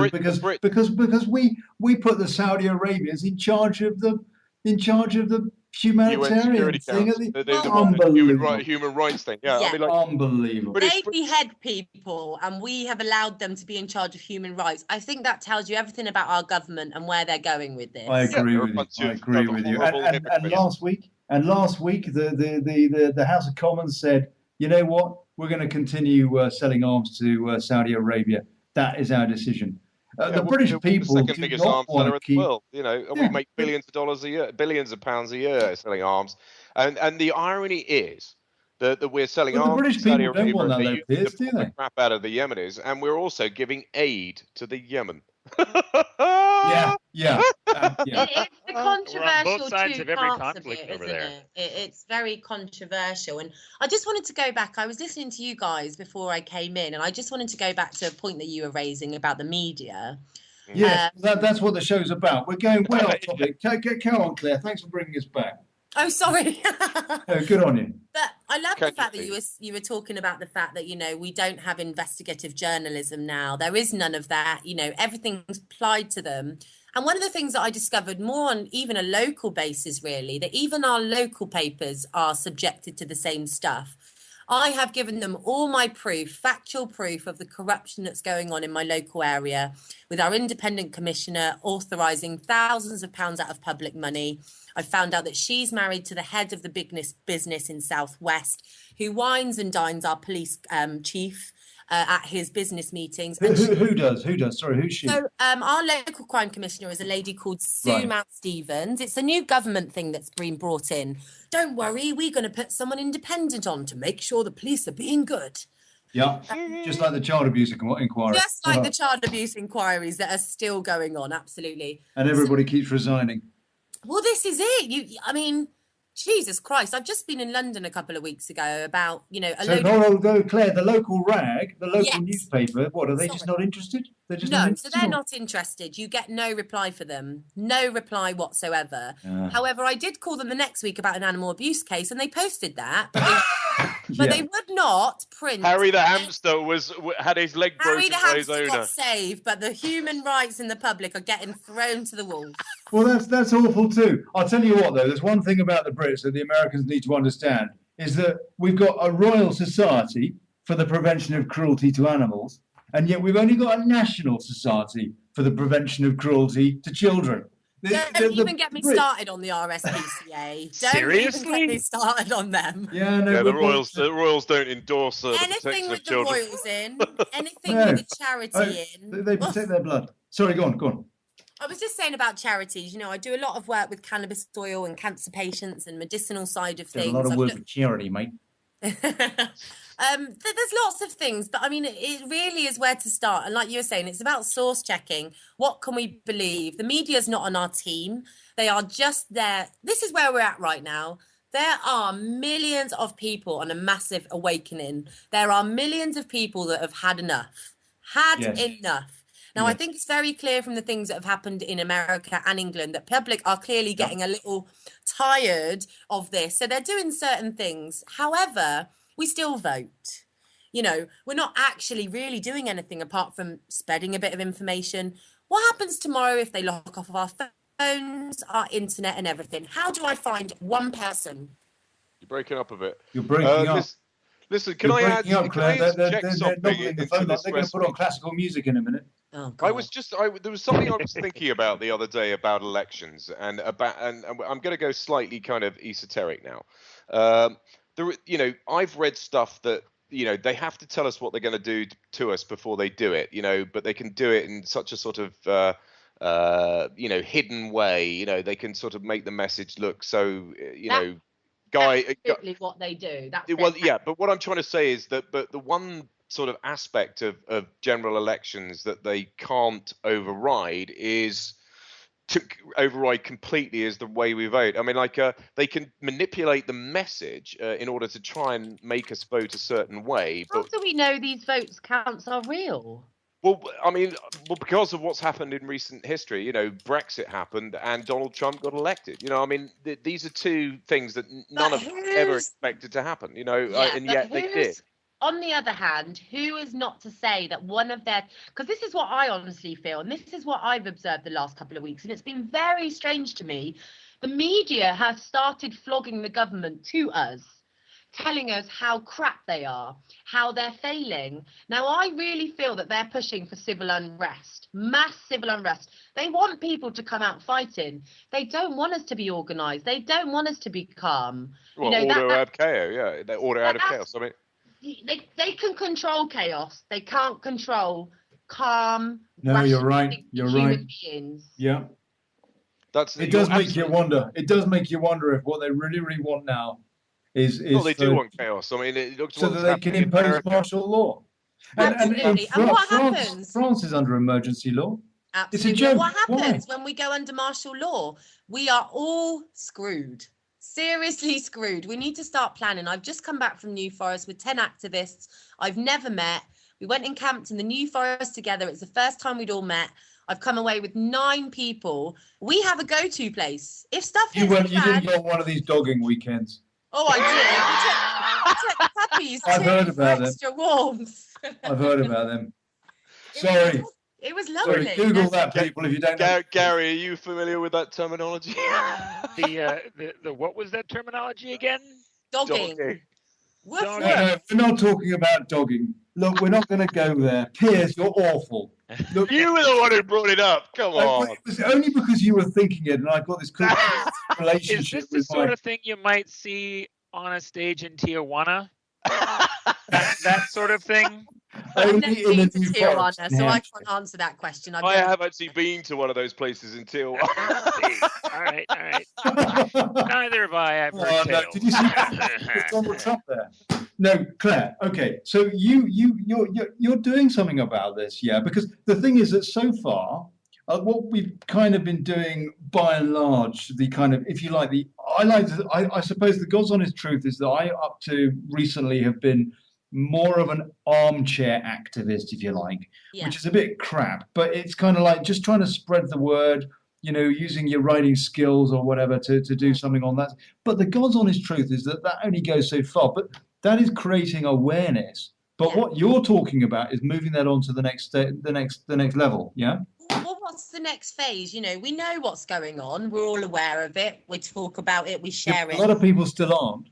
we put the Saudi Arabians in charge of the humanitarian thing. The human rights thing. Yeah. I mean, unbelievable. They behead people, and we have allowed them to be in charge of human rights. I think that tells you everything about our government and where they're going with this. I agree with you. And last week, the House of Commons said, you know what? We're going to continue selling arms to Saudi Arabia. That is our decision. The British people the second biggest arms seller in the world. We make billions of dollars a year, billions of pounds a year selling arms, and the irony is that we're selling arms. The British people don't want that low pierce, do they? Crap out of the Yemenis, and we're also giving aid to the Yemen. It's a controversial both sides of every conflict over there. It's very controversial, and I just wanted to go back. I was listening to you guys before I came in, and I just wanted to go back to a point that you were raising about the media. Yeah, that's what the show's about. We're going way off topic. Carry on, Claire. Thanks for bringing us back. Oh, sorry. Good on you. But I love the fact that you were talking about the fact that, we don't have investigative journalism now. There is none of that. Everything's applied to them. And one of the things that I discovered more on even a local basis, really, that even our local papers are subjected to the same stuff. I have given them all my proof, factual proof of the corruption that's going on in my local area with our independent commissioner authorising thousands of pounds out of public money. I found out that she's married to the head of the business in Southwest, who wines and dines our police chief at his business meetings. Who does? Sorry, who's she? So our local crime commissioner is a lady called Sue Mount Stevens. It's a new government thing that's been brought in. Don't worry, we're going to put someone independent on to make sure the police are being good. Yeah, just like the child abuse inquiry. Just like the child abuse inquiries that are still going on, absolutely. And everybody keeps resigning. Well, this is it. Jesus Christ, I've just been in London a couple of weeks ago about, a So, load of... Claire, the local rag, the local Yes. newspaper, what, are they just Sorry. not interested? They're just not No, so interested? they're or- not interested. You get no reply for them. No reply whatsoever. Ah. However, I did call them the next week about an animal abuse case and they posted that, but they would not print... Harry the hamster had his leg Harry broken the by his hamster owner. got saved, but the human rights in the public are getting thrown to the wolves. Well, that's awful too. I'll tell you what, though, there's one thing about the Brits that the Americans need to understand, is that we've got a royal society for the prevention of cruelty to animals, and yet we've only got a national society for the prevention of cruelty to children. Don't even get me started on the RSPCA. Seriously? Don't even get me started on them. Yeah, no, Yeah, the Royals don't endorse the Anything protection with of the children. royals in, anything No. with a charity in. They protect their blood. Sorry, go on. I was just saying about charities. I do a lot of work with cannabis oil and cancer patients and medicinal side of There's things. a lot of work for charity, mate. There's lots of things, but I mean, it really is where to start. And like you were saying, it's about source checking. What can we believe? The media's not on our team. They are just there. This is where we're at right now. There are millions of people on a massive awakening. There are millions of people that have had enough. Enough. Now, I think it's very clear from the things that have happened in America and England that public are clearly getting a little tired of this. So they're doing certain things. However, we still vote. We're not actually really doing anything apart from spreading a bit of information. What happens tomorrow if they lock off of our phones, our internet and everything? How do I find one person? You're breaking up a bit. You're breaking up. Listen, can I add Claire? interject They're something knocking the into phone. this They're going to put on classical music in a minute. Oh, God. There was something I was thinking about the other day about elections and I'm going to go slightly kind of esoteric now. I've read stuff that they have to tell us what they're going to do to us before they do it. But they can do it in such a sort of hidden way. They can sort of make the message look so That's absolutely what they do. But what I'm trying to say is that the one sort of aspect of general elections that they can't override completely is the way we vote. I mean, they can manipulate the message in order to try and make us vote a certain way. How do we know these votes counts are real? Well, because of what's happened in recent history, Brexit happened and Donald Trump got elected. These are two things that none of us ever expected to happen, and yet they did. On the other hand, who is not to say that one of their... Because this is what I honestly feel, and this is what I've observed the last couple of weeks, and it's been very strange to me. The media has started flogging the government to us, telling us how crap they are, how they're failing. Now, I really feel that they're pushing for civil unrest, mass civil unrest. They want people to come out fighting. They don't want us to be organised. They don't want us to be calm. Well, order out of chaos, yeah. They order out of chaos. I mean... They can control chaos. They can't control calm. No, you're right. Human beings. Yeah. It does make you wonder. It does make you wonder if what they really, really want now is well, they do want chaos. I mean, it looks so that they can impose martial law. Absolutely. And what happens? France is under emergency law. Absolutely. It's a joke. What happens when we go under martial law? We are all screwed. Seriously screwed. We need to start planning. I've just come back from New Forest with 10 activists I've never met. We went and camped in the New Forest together. It's the first time we'd all met. I've come away with 9 people. We have a go-to place. If stuff hits the fan... You didn't go on one of these dogging weekends. Oh, I did. We took puppies I've heard about them. extra warmth. I've heard about them. Sorry. It was lovely. Sorry, Google that, people, if you don't know. Gary, are you familiar with that terminology? The what was that terminology again? Dogging. No, we're not talking about dogging. Look, we're not going to go there. Piers, you're awful. Look, you were the one who brought it up. Come on. It was only because you were thinking it, and I've got this cool relationship Is this the sort of thing you might see on a stage in Tijuana? that sort of thing? I've never been to Tijuana, so I can't answer that question. I have actually been to one of those places in Tijuana. All right. Neither have I. I've heard tales. Did you see Donald Trump there? No, Claire. Okay, so you're doing something about this, yeah? Because the thing is that so far, what we've kind of been doing by and large, the kind of, if you like, I suppose the God's honest truth is that I, up to recently, have been more of an armchair activist, if you like, Yeah. which is a bit crap, but it's kind of like just trying to spread the word, using your writing skills or whatever to do something on that. But the God's honest truth is that only goes so far, but that is creating awareness. But what you're talking about is moving that on to the next level, yeah? Well, what's the next phase? We know what's going on. We're all aware of it. We talk about it. We share it. A lot of people still aren't.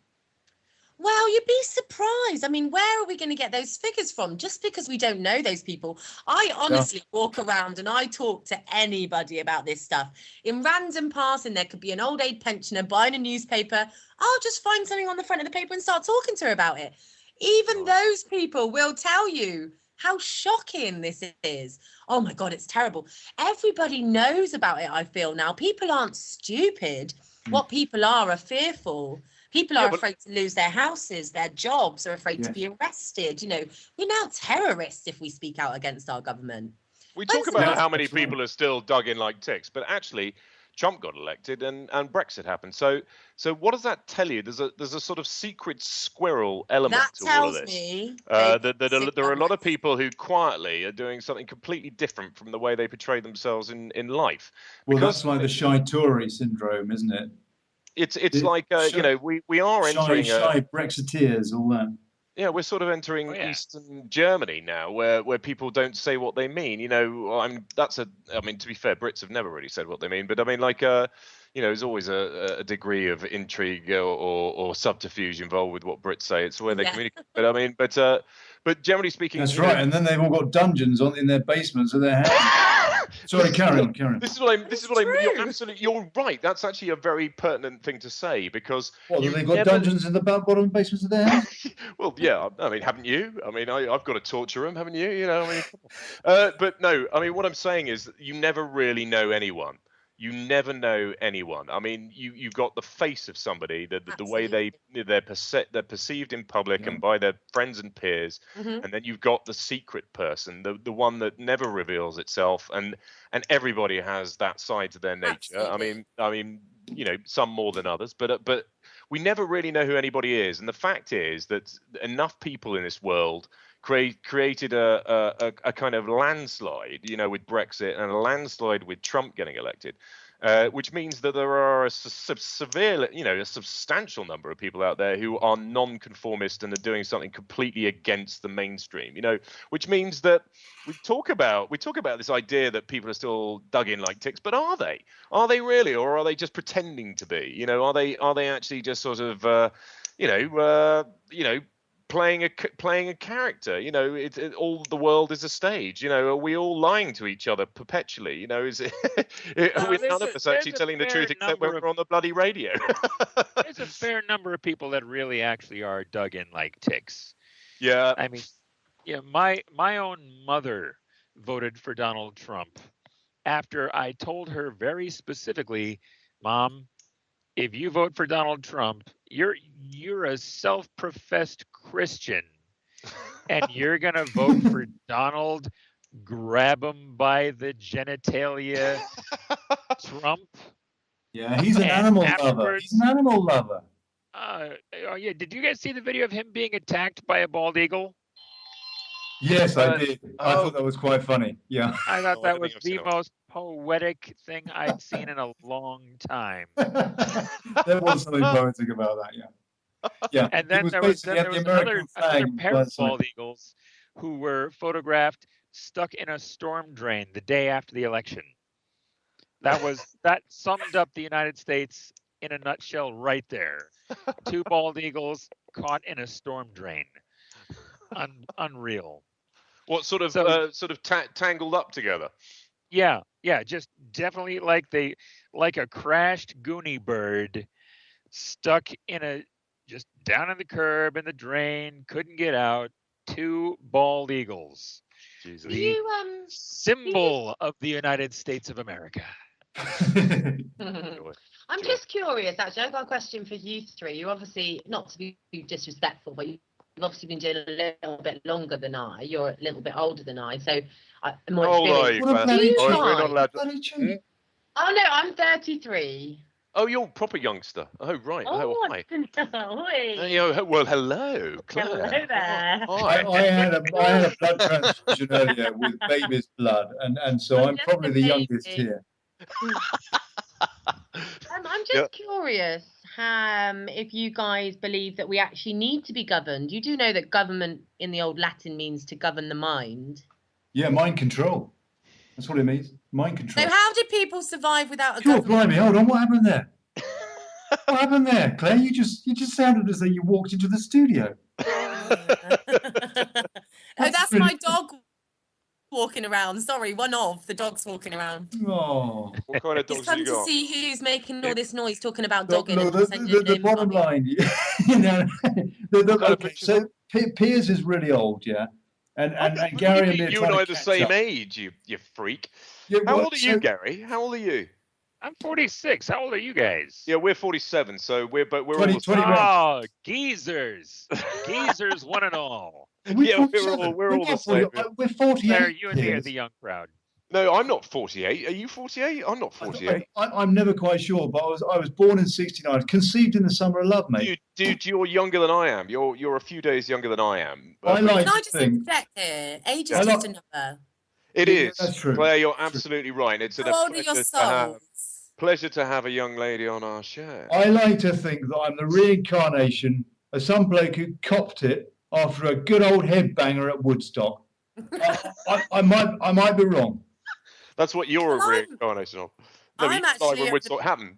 Well, you'd be surprised. I mean, where are we going to get those figures from? Just because we don't know those people. I honestly walk around and I talk to anybody about this stuff. In random passing, there could be an old age pensioner buying a newspaper. I'll just find something on the front of the paper and start talking to her about it. Even those people will tell you how shocking this is. Oh my God, it's terrible. Everybody knows about it, I feel now. People aren't stupid. What people are fearful. People are afraid to lose their houses, their jobs, are afraid to be arrested. We're now terrorists if we speak out against our government. We talk about how many people are still dug in like ticks, but actually Trump got elected and Brexit happened. So what does that tell you? There's a sort of secret squirrel element to all of this. That there are a lot of people who quietly are doing something completely different from the way they portray themselves in life. Well, that's like the shy Tory syndrome, isn't it? It's like we are entering shy Brexiteers, all that. Yeah, we're sort of entering Eastern Germany now, where people don't say what they mean. To be fair, Brits have never really said what they mean, but I mean, there's always a degree of intrigue or subterfuge involved with what Brits say. It's the way they communicate. But I mean, but generally speaking, that's right. And then they've all got dungeons in their basements of their houses. Sorry, carry on. You're right. That's actually a very pertinent thing to say because they've got dungeons in the bottom basements of their house. Well, yeah. I mean, haven't you? I mean, I've got a torture room, haven't you? But no. I mean, what I'm saying is, you never really know anyone. You never know anyone. I mean, you've got the face of somebody, the way they're perceived in public and by their friends and peers, and then you've got the secret person, the one that never reveals itself, and everybody has that side to their nature. Absolutely. I mean, some more than others, but we never really know who anybody is, and the fact is that enough people in this world created a kind of landslide, with Brexit, and a landslide with Trump getting elected, which means that there are a substantial number of people out there who are non-conformist and are doing something completely against the mainstream. Which means that we talk about this idea that people are still dug in like ticks, but are they? Are they really, or are they just pretending to be? Are they actually just sort of playing a character? All the world is a stage. Are we all lying to each other perpetually? Is it? None of us actually telling the truth except when we're on the bloody radio. There's a fair number of people that really actually are dug in like ticks. Yeah. I mean, my own mother voted for Donald Trump after I told her very specifically, Mom, if you vote for Donald Trump, you're a self-professed Christian, and you're gonna vote for Donald grab him by the genitalia Trump. Yeah, he's an animal lover. He's an animal lover. Did you guys see the video of him being attacked by a bald eagle? Yes, I did. I thought that was quite funny. Yeah. I thought that was the most poetic thing I'd seen in a long time. There was something poetic about that, yeah. Yeah. And then there was another pair of bald eagles who were photographed stuck in a storm drain the day after the election. That summed up the United States in a nutshell right there. Two bald eagles caught in a storm drain. Unreal. What sort of tangled up together? Yeah, just definitely like a crashed Goonie bird stuck just down in the curb in the drain, couldn't get out. Two bald eagles. Jesus. The symbol of the United States of America. I'm just curious, actually. I've got a question for you three. You obviously, not to be disrespectful, but you obviously been doing a little bit longer than I. You're a little bit older than I, so more How old are experience. you? What a Claire? bloody Do you cheat. We're not mind? allowed to. Bloody cheat. Oh no, I'm 33. Oh, you're a proper youngster. Oh, right. Oh, hi. Well, hello, Claire. Hello there. Hi. I had a blood transfusion earlier with baby's blood, and so I'm just probably a the youngest baby. here. I'm just Yeah. curious if you guys believe that we actually need to be governed. You do know that government in the old Latin means to govern the mind. Yeah, mind control. That's what it means. Mind control. So how did people survive without a Sure, government? blimey, hold on. What happened there? What happened there, Claire? You just sounded as though you walked into the studio. Oh, that's my dog walking around. Sorry, one of the dogs walking around. Oh. What kind of He's dogs have come you to got? see who's making all this noise talking about Look, dogging. And the bottom line, you know, What kind of okay, pictures so are- Piers is really old, yeah, and What do Gary you and me mean? are You trying and I to are the catch same up. age, you freak. Yeah, How well, old are you, Gary? How old are you? I'm 46. How old are you guys? Yeah, we're 47, so we're 20, all the 21. Oh, geezers. Geezers, one and all. We're Yeah, 47. we're all the not same. 40, we're 48. Claire, you and me are Piers. the young crowd. No, I'm not 48. Are you 48? I'm not 48. I'm never quite sure, but I was born in '69, conceived in the summer of love, mate. Dude, you're younger than I am. You're a few days younger than I am. I But like Can I to just think. interject here? Age I is just like- a number. it Yeah, is. that's true. Claire, you're absolutely right. It's How old are your souls? pleasure to have a young lady on our show. I like to think that I'm the reincarnation of some bloke who copped it after a good old headbanger at Woodstock. I might be wrong. That's what you're Well, a reincarnation of. No, I'm you died actually when of Woodstock happened.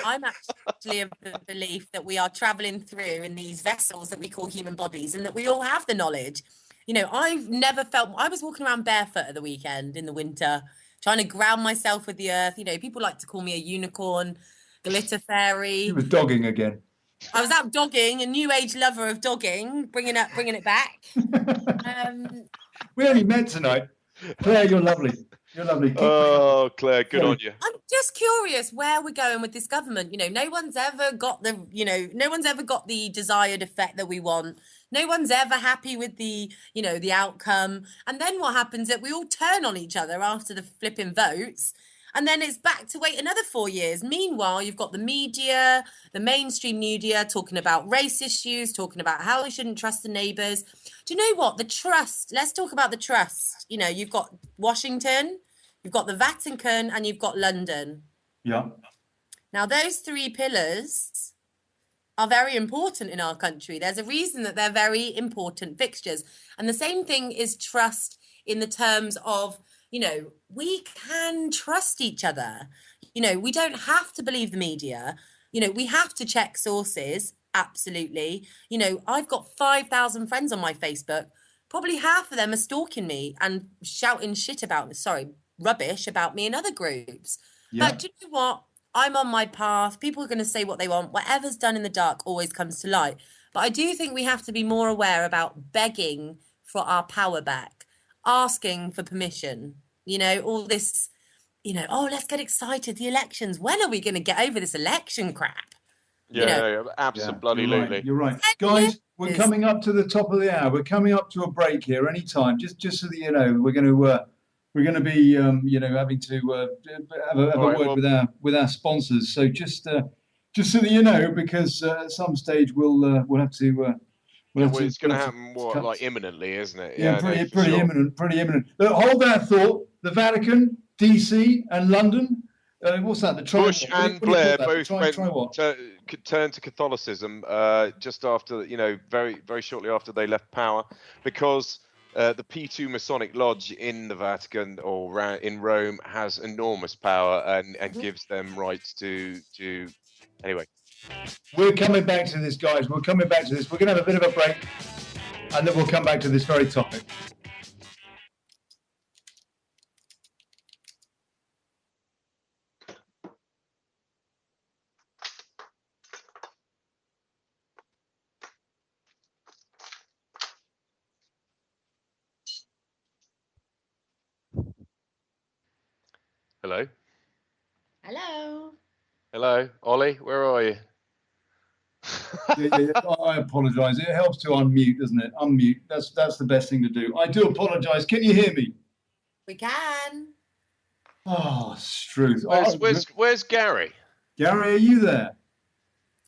I'm actually of the belief that we are traveling through in these vessels that we call human bodies, and that we all have the knowledge. You know, I've never felt. I was walking around barefoot at the weekend in the winter, trying to ground myself with the earth. You know, people like to call me a unicorn, glitter He fairy. was dogging again. I was out dogging, a new age lover of dogging, bringing it back. We only met tonight. Claire, you're lovely. You're lovely. Oh, Claire, good on you. I'm just curious where we're going with this government. You know, no one's ever got the desired effect that we want. No one's ever happy with the outcome. And then what happens is that we all turn on each other after the flipping votes. And then it's back to wait another 4 years. Meanwhile, you've got the media, the mainstream media talking about race issues, talking about how we shouldn't trust the neighbours. Do you know what? The trust. Let's talk about the trust. You know, you've got Washington, you've got the Vatican, and you've got London. Yeah. Now, those three pillars are very important in our country. There's a reason that they're very important fixtures. And the same thing is trust in the terms of, you know, we can trust each other. You know, we don't have to believe the media. You know, we have to check sources. Absolutely. You know, I've got 5,000 friends on my Facebook. Probably half of them are stalking me and shouting rubbish about me in other groups. Yeah. But do you know what? I'm on my path. People are going to say what they want. Whatever's done in the dark always comes to light. But I do think we have to be more aware about begging for our power back, asking for permission. You know, all this, you know, oh, let's get excited. The elections. When are we going to get over this election crap? Yeah, absolutely. You're right. Guys, we're coming up to the top of the hour. We're coming up to a break here any time. Just so that you know, we're going to be you know, having to have a word with our sponsors. So just so that you know, because at some stage we'll have to. It's going to happen like imminently, isn't it? Yeah, pretty imminent. Hold that thought. The Vatican, DC, and London. What's that? The Bush and Blair both turned to Catholicism just after, you know, very, very shortly after they left power, because the P2 Masonic Lodge in the Vatican or in Rome has enormous power and gives them rights to anyway. We're coming back to this, guys. We're coming back to this. We're going to have a bit of a break, and then we'll come back to this very topic. Hello? Hello. Hello? Ollie, where are you? I apologise. It helps to unmute, doesn't it? Unmute. That's the best thing to do. I do apologise. Can you hear me? We can. Oh, Struth. Where's Gary? Gary, are you there?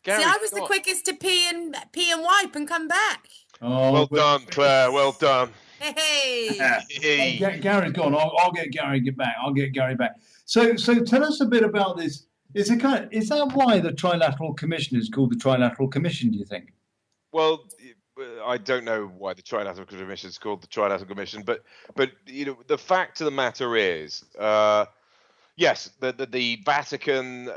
Gary's See, I was the not. quickest to pee and wipe and come back. Oh, Well done, Claire. Well done. Hey. Gary's gone. I'll get Gary back. I'll get Gary back. So tell us a bit about this. Is that why the Trilateral Commission is called the Trilateral Commission, do you think? Well, I don't know why the Trilateral Commission is called the Trilateral Commission, but the fact of the matter is, yes, the Vatican,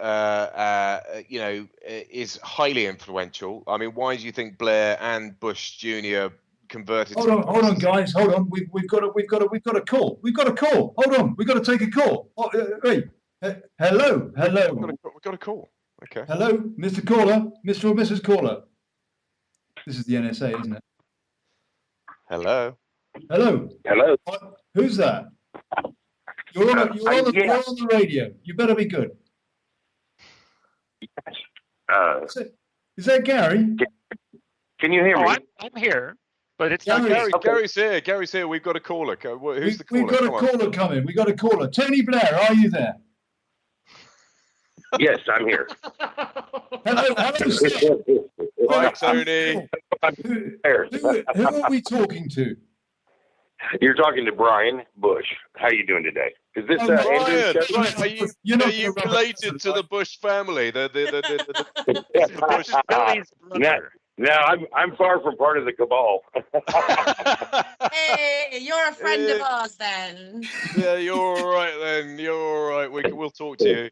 is highly influential. I mean, why do you think Blair and Bush Jr. converted? Hold on, guys. Hold on. We've got a call. We've got a call. Hold on. We've got to take a call. Wait. Hello. We've got a call. Okay. Hello, Mr. Caller, Mr. or Mrs. Caller. This is the NSA, isn't it? Hello. Who's that? You're on the radio. You better be good. Is that Gary? Can you hear me? I'm here, but it's Gary, not Gary. Okay. Gary's here. Gary's here. We've got a caller. Who's the caller? We've got a caller coming. We've got a caller. Tony Blair, are you there? Yes, I'm here. Hello, sir. Hi, Tony. Who are we talking to? You're talking to Brian Bush. How are you doing today? Is this Brian, Andrew? Brian, are you related to the Bush family? The Bush Billy's brother. No, I'm far from part of the cabal. Hey, you're a friend of ours then. Yeah, you're all right then. You're all right. We'll talk to you.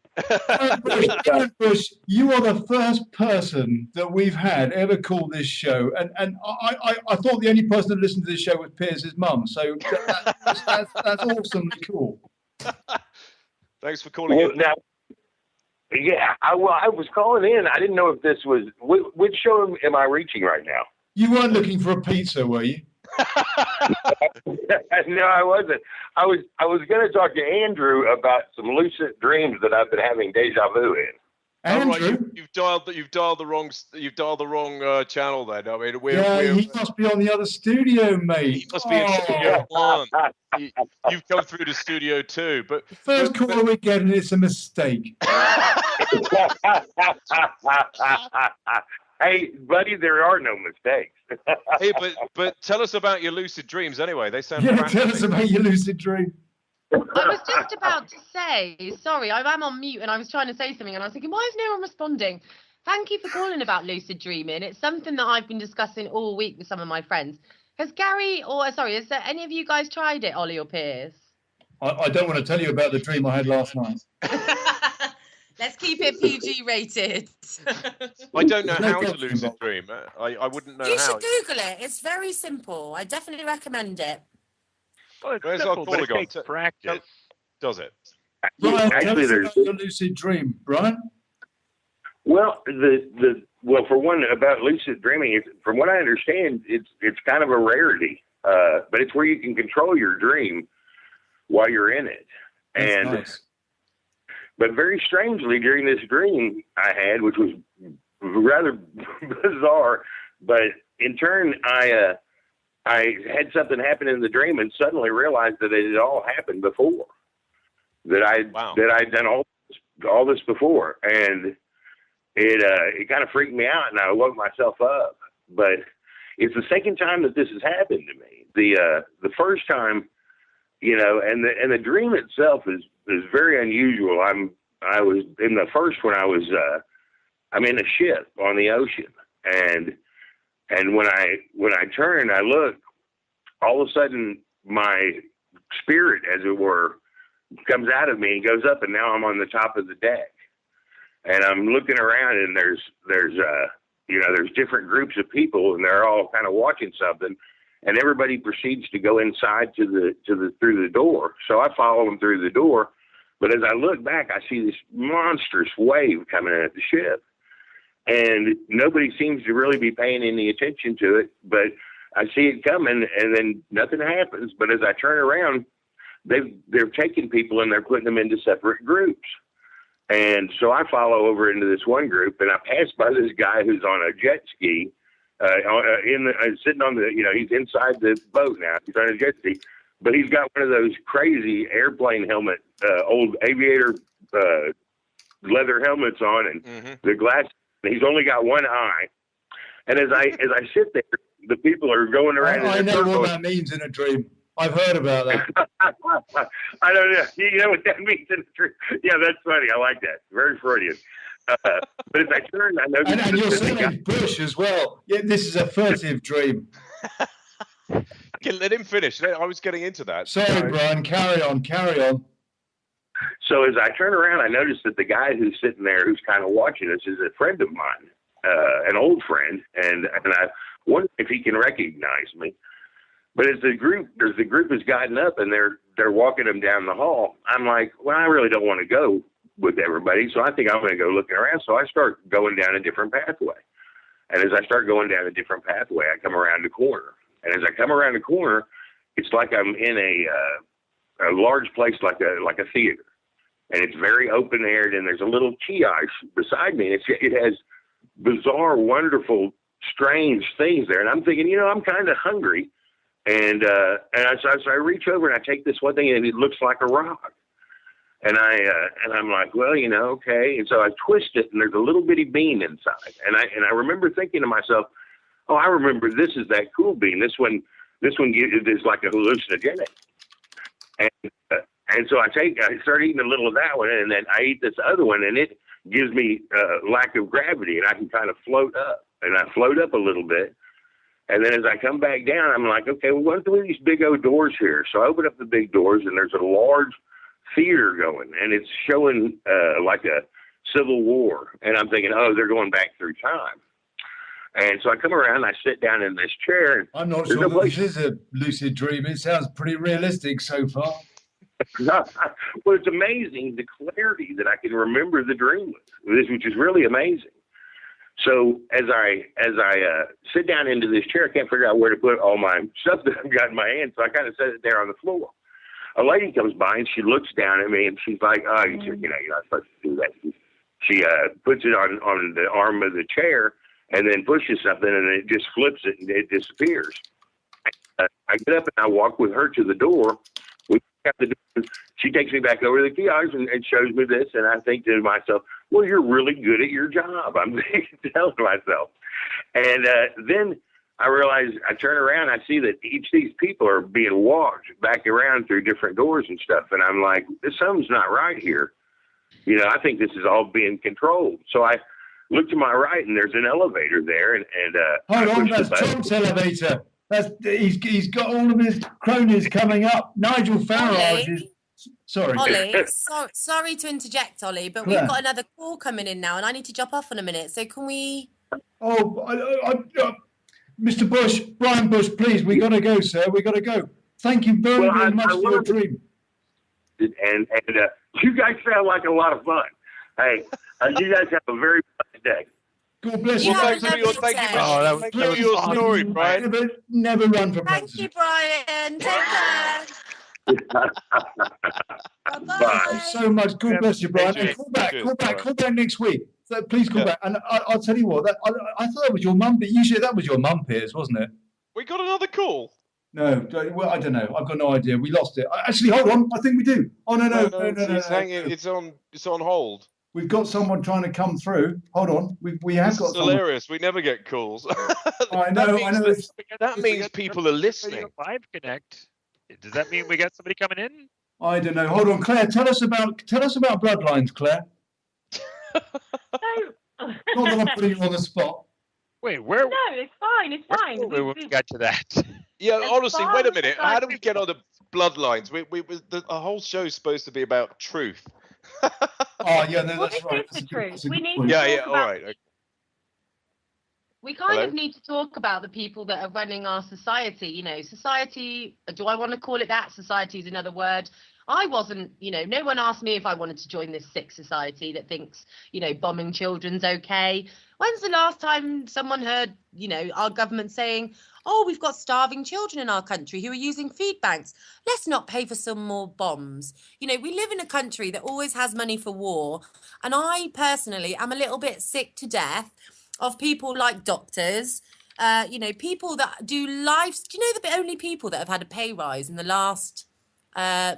Brian Bush, you are the first person that we've had ever call this show, and I thought the only person that listened to this show was Pierce's mum. So that's awesomely cool. Thanks for calling in. Now, yeah, I was calling in. I didn't know if this was which show am I reaching right now? You weren't looking for a pizza, were you? No, I wasn't. I was going to talk to Andrew about some lucid dreams that I've been having deja vu in. Andrew, right, you've dialed the wrong channel then. I mean, he must be on the other studio, mate. He must be in Studio 1. You've come through to Studio 2, but The first caller we're getting, it's a mistake. Hey, buddy, there are no mistakes. hey, but tell us about your lucid dreams anyway. They sound Yeah, fascinating. tell us about your lucid dream. I was just about to say, sorry, I'm on mute and I was trying to say something and I was thinking, why is no one responding? Thank you for calling about lucid dreaming. It's something that I've been discussing all week with some of my friends. Has there any of you guys tried it, Ollie or Piers? I don't want to tell you about the dream I had last night. Let's keep it PG rated. I don't know how to lucid dream. I wouldn't know how. You should Google it. It's very simple. I definitely recommend it. Well, it's Where's simple, our but it caller takes gone? practice. Does it? Brian, tell Actually, us there's about your lucid dream, Brian. well, for one, about lucid dreaming, from what I understand, it's kind of a rarity, but it's where you can control your dream while you're in it. That's nice. But very strangely, during this dream I had, which was rather bizarre, but in turn, I had something happen in the dream and suddenly realized that it had all happened before. That I'd done all this before, and it kind of freaked me out, and I woke myself up. But it's the second time that this has happened to me. The first time, and the dream itself is very unusual. I was in the first one. I'm in a ship on the ocean, and when I turn, I look, all of a sudden my spirit, as it were, comes out of me and goes up, and now I'm on the top of the deck, and I'm looking around, and there's different groups of people, and they're all kind of watching something, and everybody proceeds to go inside through the door. So I follow them through the door, but as I look back, I see this monstrous wave coming at the ship, and nobody seems to really be paying any attention to it, but I see it coming, and then nothing happens. But as I turn around, they're taking people and they're putting them into separate groups. And so I follow over into this one group, and I pass by this guy who's on a jet ski, sitting on the, he's inside the boat now. He's on a jet ski, but he's got one of those crazy airplane helmet, old aviator leather helmets on, and the glass. He's only got one eye. And as I sit there, the people are going around. I know what that means in a dream. I've heard about that. I don't know. You know what that means in a dream? Yeah, that's funny. I like that. Very Freudian. But as I turn, I know. And you're saying Bush as well. Yeah, this is a furtive dream. Okay, let him finish. I was getting into that. Sorry, Brian. Carry on. So as I turn around, I notice that the guy who's sitting there, who's kind of watching us, is a friend of mine, an old friend, and I wonder if he can recognize me. But as the group has gotten up and they're walking him down the hall, I'm like, well, I really don't want to go with everybody, so I think I'm going to go looking around. So I start going down a different pathway, and as I start going down a different pathway, I come around the corner, and as I come around the corner, it's like I'm in a large place, like a theater. And it's very open aired, and there's a little kiosk beside me. And it has bizarre, wonderful, strange things there. And I'm thinking, I'm kind of hungry. And so I reach over and I take this one thing, and it looks like a rock. And I'm like, well, okay. And so I twist it, and there's a little bitty bean inside. And I remember thinking to myself, oh, I remember this is that cool bean. This one is like a hallucinogenic. And so I start eating a little of that one, and then I eat this other one, and it gives me lack of gravity, and I can kind of float up. And I float up a little bit, and then as I come back down, I'm like, okay, well, what are these big old doors here? So I open up the big doors, and there's a large theater going, and it's showing like a Civil War. And I'm thinking, oh, they're going back through time. And so I come around, and I sit down in this chair. And I'm not sure this is a lucid dream. It sounds pretty realistic so far. Well, it's amazing the clarity that I can remember the dream with, which is really amazing. So as I sit down into this chair, I can't figure out where to put all my stuff that I've got in my hand, so I kind of set it there on the floor. A lady comes by, and she looks down at me, and she's like, oh, you're not supposed to do that. She puts it on the arm of the chair and then pushes something, and it just flips it, and it disappears. I get up, and I walk with her to the door. She takes me back over to the kiosk and shows me this, and I think to myself, well, you're really good at your job. I'm telling myself. And then I realize, I turn around, I see that each of these people are being walked back around through different doors and stuff, and I'm like, something's not right here. I think this is all being controlled. So I look to my right, and there's an elevator there, and hold on, that's Trump's elevator. He's got all of his cronies coming up. Nigel Farage is... Sorry. Ollie, sorry to interject, Ollie, but we've got another call coming in now, and I need to jump off in a minute. So can we... Oh, Mr. Bush, Brian Bush, please, we got to go, sir. We got to go. Thank you very much for your dream. And you guys sound like a lot of fun. Hey, you guys have a very blessed day. God bless you. Thank you for your story, Brian. Never run for president. Thank you, Brian. Take care. Bye. So much. God bless you, Brian. And call back next week. So please call back. And I'll tell you what, I thought that was your mum, but usually that was your mum, Piers, wasn't it? We got another call. No, well, I don't know. I've got no idea. We lost it. Actually, hold on. I think we do. Oh, no. It's on hold. We've got someone trying to come through. Hold on. We have got someone. Hilarious. We never get calls. I know. That means people are listening. Live connect. Does that mean we got somebody coming in? I don't know. Hold on, Claire. Tell us about bloodlines, Claire. Not that I'm putting you on the spot. Wait, where? No, it's fine. It's fine. We got to that. Yeah, honestly, wait a minute. How do we get on the bloodlines? The whole show's supposed to be about truth. Oh yeah, no, that's right. That's the truth. We need. All right. Okay. We kind of need to talk about the people that are running our society. Society. Do I want to call it that? Society is another word. I wasn't. No one asked me if I wanted to join this sick society that thinks, bombing children's okay. When's the last time someone heard, our government saying, oh, we've got starving children in our country who are using food banks. Let's not pay for some more bombs. You know, we live in a country that always has money for war. And I personally am a little bit sick to death of people like doctors, you know, people that do lives. Do you know the only people that have had a pay rise in the last,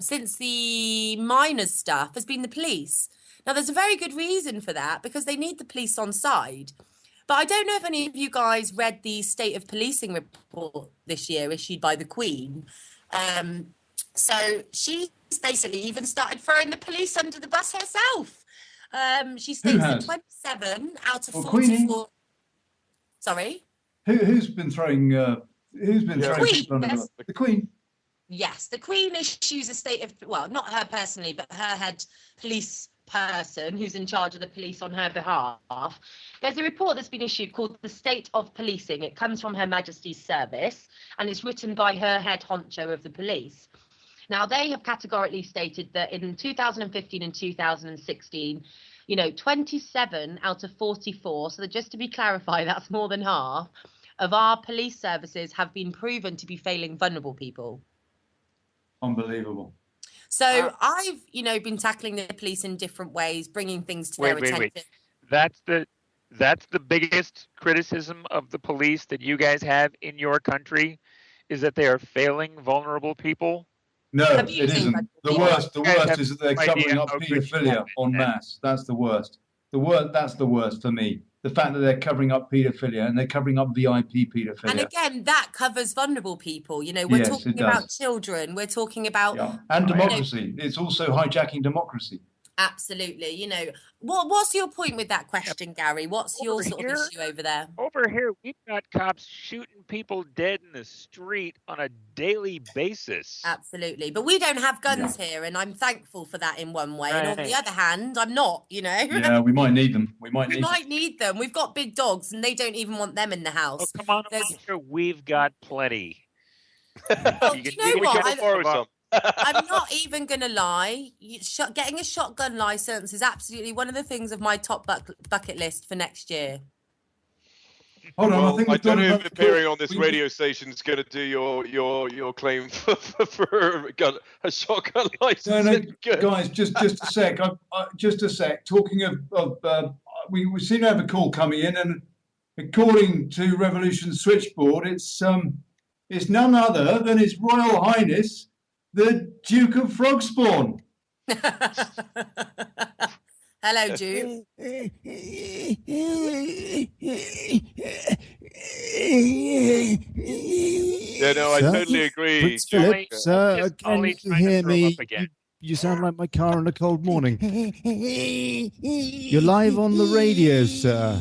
since the miners' stuff has been the police? Now, there's a very good reason for that, because they need the police on side. But I don't know if any of you guys read the State of Policing report this year issued by the Queen. So she's basically even started throwing the police under the bus herself. She states that 27 out of 44... Queenie? Sorry? Who's been throwing... people under the bus? The Queen? Yes, the Queen issues a state of... Well, not her personally, but her head police person who's in charge of the police on her behalf. There's a report that's been issued called The State of Policing. It comes from Her Majesty's Service and it's written by her head honcho of the police. Now, they have categorically stated that in 2015 and 2016, you know, 27 out of 44, so that just to be clarified, that's more than half, of our police services have been proven to be failing vulnerable people. Unbelievable. So I've, you know, been tackling the police in different ways, bringing things to their attention. That's the biggest criticism of the police that you guys have in your country, is that they are failing vulnerable people. No, it isn't. The worst is that they're covering up paedophilia en masse. That's the worst. That's the worst for me. The fact that they're covering up paedophilia and they're covering up VIP paedophilia. And again, that covers vulnerable people. You know, we're talking about children. We're talking about... Yeah. And democracy. You know, it's also hijacking democracy. Absolutely. You know, what's your point with that question, Gary? What's your sort of issue over there? Over here, we've got cops shooting people dead in the street on a daily basis. Absolutely. But we don't have guns here, and I'm thankful for that in one way. Right. And on the other hand, I'm not, you know. Yeah, we might need them. We might need them. We've got big dogs, and they don't even want them in the house. Oh, come on, here. We've got plenty. Well, you know what? I'm not even going to lie. Getting a shotgun license is absolutely one of the things of my top bucket list for next year. Hold on, I don't know if appearing on this radio station is going to do your claim for a shotgun license. No, guys, just a sec. Just a sec. Talking of we seem to have a call coming in, and according to Revolution Switchboard, it's none other than His Royal Highness the Duke of Frogspawn. Hello, Duke. Yeah, no, I totally agree. Prince Philip, sir, can you hear me? You sound like my car on a cold morning. You're live on the radio, sir.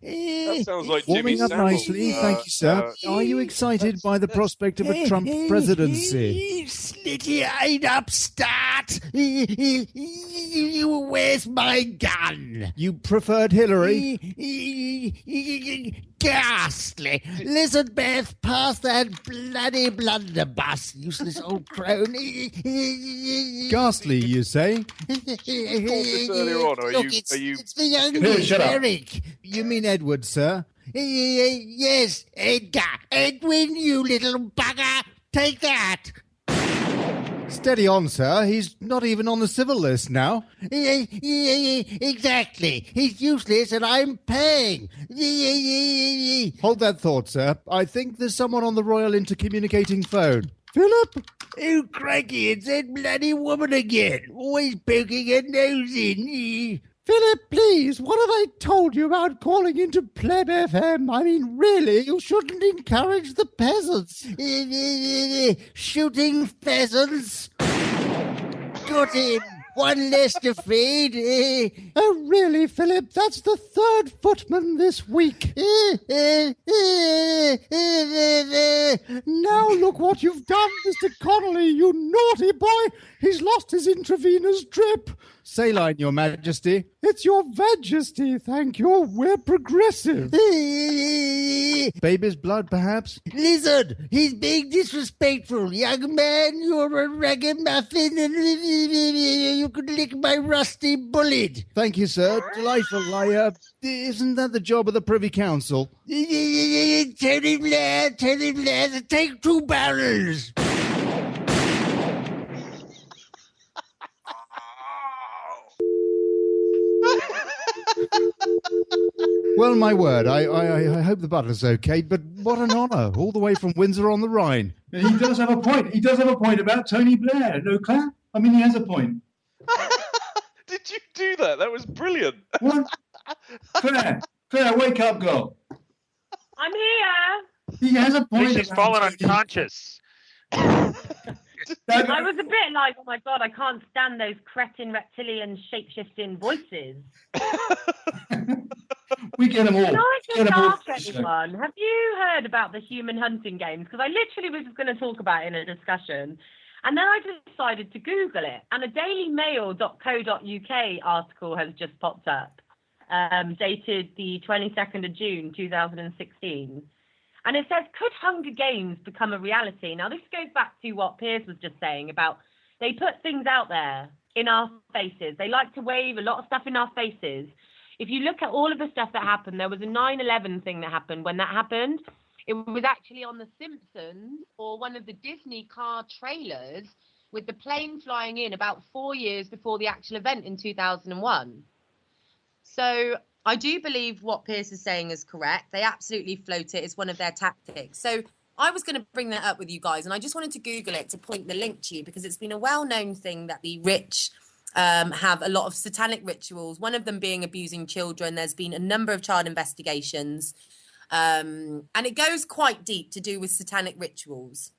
That sounds like warming up nicely, thank you, sir. Are you excited by the prospect of a Trump presidency? Slitty-eyed upstart! Where's my gun? You preferred Hillary? Ghastly! Elizabeth, pass that bloody blunderbuss, useless old crone. Ghastly, you say? This earlier on, or it's the young Eric. You mean Edward, sir? Yes, Edgar. Edwin, you little bugger. Take that. Steady on, sir. He's not even on the civil list now. Exactly. He's useless and I'm paying. Hold that thought, sir. I think there's someone on the Royal Intercommunicating phone. Philip? Oh, crikey, it's that bloody woman again. Always poking her nose in. Philip, please, what have I told you about calling into Pleb FM? I mean, really, you shouldn't encourage the peasants. Shooting pheasants. Got him. One less to feed. Oh, really, Philip? That's the third footman this week. Now look what you've done, Mr. Connolly, you naughty boy. He's lost his intravenous drip. Saline, Your Majesty. It's your majesty, thank you. We're progressive. Baby's blood, perhaps? Lizard, he's being disrespectful. Young man, you're a ragamuffin and you could lick my rusty bullet. Thank you, sir. Delightful. Isn't that the job of the Privy Council? Tell him, lad, take 2 barrels. Well, my word, I hope the butler's okay, but what an honour, all the way from Windsor on the Rhine. He does have a point. He does have a point about Tony Blair. No, Claire? I mean, he has a point. Did you do that? That was brilliant. What? Claire, wake up, girl. I'm here. He has a point. She's fallen unconscious. I was a bit like, oh my God, I can't stand those cretin reptilian shape-shifting voices. We get them all. Can I just ask anyone, have you heard about the human hunting games? Because I literally was just going to talk about it in a discussion. And then I decided to Google it. And a dailymail.co.uk article has just popped up, dated the 22nd of June, 2016. And it says, could Hunger Games become a reality? Now, this goes back to what Piers was just saying about they put things out there in our faces. They like to wave a lot of stuff in our faces. If you look at all of the stuff that happened, there was a 9/11 thing that happened. When that happened, it was actually on The Simpsons or one of the Disney car trailers with the plane flying in about 4 years before the actual event in 2001. So I do believe what Piers is saying is correct. They absolutely float it. It's one of their tactics. So I was going to bring that up with you guys, and I just wanted to Google it to point the link to you because it's been a well-known thing that the rich have a lot of satanic rituals, one of them being abusing children. There's been a number of child investigations, and it goes quite deep to do with satanic rituals.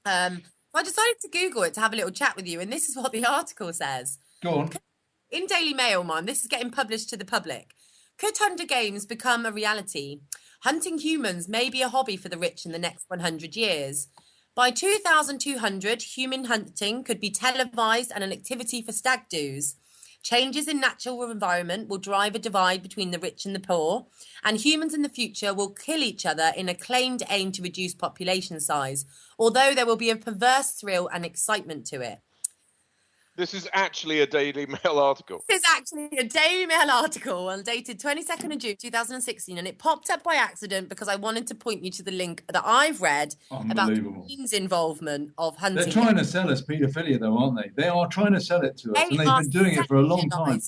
So I decided to Google it to have a little chat with you, and this is what the article says. Go on. In Daily Mail, Mom, this is getting published to the public. Could Hunger Games become a reality? Hunting humans may be a hobby for the rich in the next 100 years. By 2200, human hunting could be televised and an activity for stag doos. Changes in natural environment will drive a divide between the rich and the poor, and humans in the future will kill each other in a claimed aim to reduce population size, although there will be a perverse thrill and excitement to it. This is actually a Daily Mail article. This is actually a Daily Mail article and dated 22nd of June 2016, and it popped up by accident because I wanted to point you to the link that I've read about the Queen's involvement of hunting. They're trying to sell us paedophilia, though, aren't they? They are trying to sell it to us, and they've been doing it for a long time.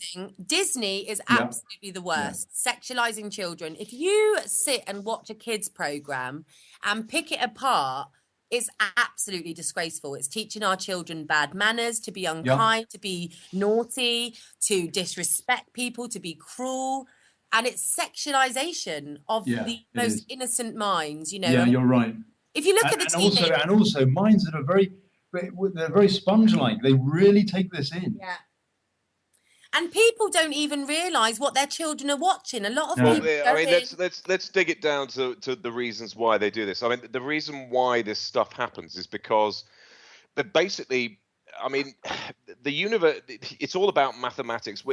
Disney is absolutely the worst, sexualizing children. If you sit and watch a kids program and pick it apart, it's absolutely disgraceful. It's teaching our children bad manners, to be unkind, to be naughty, to disrespect people, to be cruel. And it's sexualization of the most innocent minds, you know. Yeah, you're right. If you look at the teenagers... And also minds that are they're very sponge-like. They really take this in. Yeah. And people don't even realise what their children are watching. A lot of people. I mean, let's dig it down to the reasons why they do this. I mean, the reason why this stuff happens is because, basically, I mean, the universe. It's all about mathematics.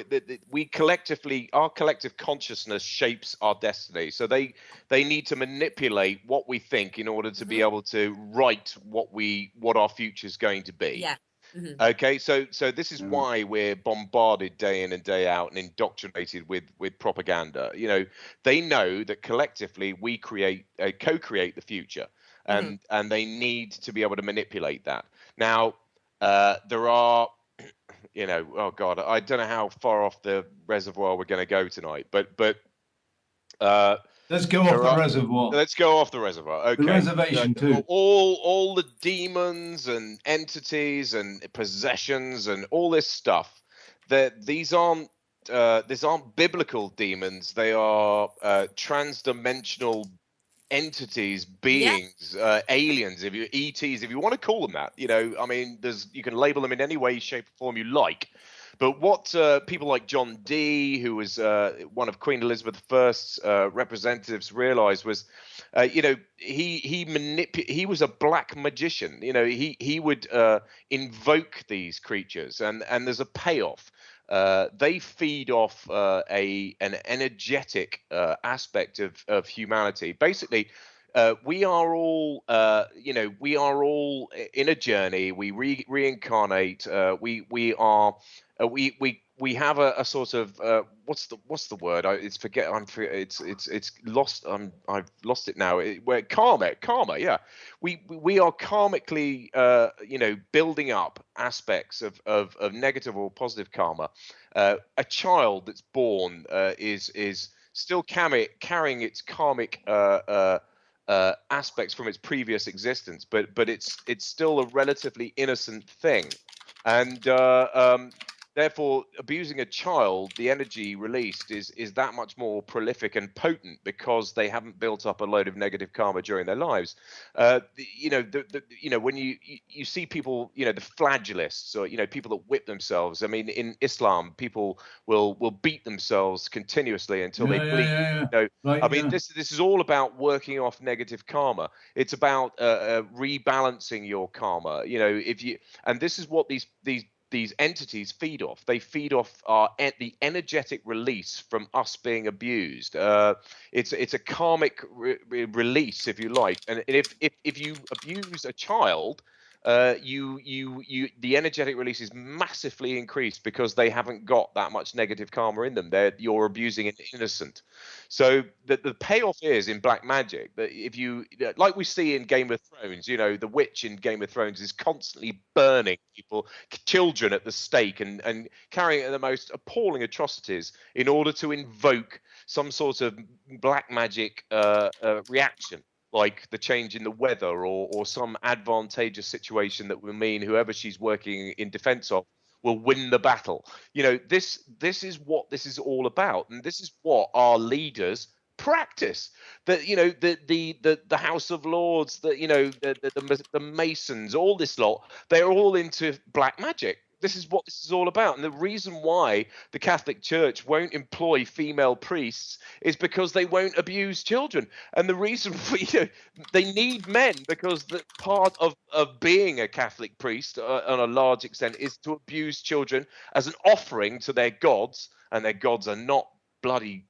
We collectively, our collective consciousness shapes our destiny. So they need to manipulate what we think in order to be able to write what our future is going to be. Yeah. Mm-hmm. Okay, so this is why we're bombarded day in and day out and indoctrinated with propaganda. You know, they know that collectively we co-create the future, and they need to be able to manipulate that. Now, there are, you know, oh God, I don't know how far off the reservoir we're going to go tonight, but let's go off the reservoir. Let's go off the reservoir. Okay. The reservation too. All the demons and entities and possessions and all this stuff. These aren't biblical demons. They are trans-dimensional entities, beings, aliens. If you ETs, if you want to call them that, you know, I mean, you can label them in any way, shape, or form you like. But what people like John Dee, who was one of Queen Elizabeth I's representatives, realized was, you know, he was a black magician. You know, he would invoke these creatures, and there's a payoff. they feed off an energetic aspect of humanity. Basically, we are all, we are all in a journey. We reincarnate. We have a sort of what's the word? It's lost. I've lost it now. Where karma. Yeah, we are karmically building up aspects of negative or positive karma. A child that's born is still carrying its karmic aspects from its previous existence, but it's still a relatively innocent thing, and therefore abusing a child, the energy released is that much more prolific and potent because they haven't built up a load of negative karma during their lives. When you see people, the flagellists, or people that whip themselves. I mean, in Islam, people will beat themselves continuously until they bleed. This is all about working off negative karma. It's about rebalancing your karma. And this is what these entities feed off. They feed off the energetic release from us being abused. It's a karmic release, if you like. And if you abuse a child, the energetic release is massively increased because they haven't got that much negative karma in them. You're abusing an innocent. So the payoff is in black magic that if you, like we see in Game of Thrones, the witch in Game of Thrones is constantly burning children at the stake and carrying out the most appalling atrocities in order to invoke some sort of black magic reaction, like the change in the weather or some advantageous situation that will mean whoever she's working in defense of will win the battle. This is what this is all about, and this is what our leaders practice. That the House of Lords, the Masons, all this lot, they're all into black magic. This is what this is all about. And the reason why the Catholic Church won't employ female priests is because they won't abuse children. And the reason they need men, because the part of being a Catholic priest on a large extent is to abuse children as an offering to their gods. And their gods are not bloody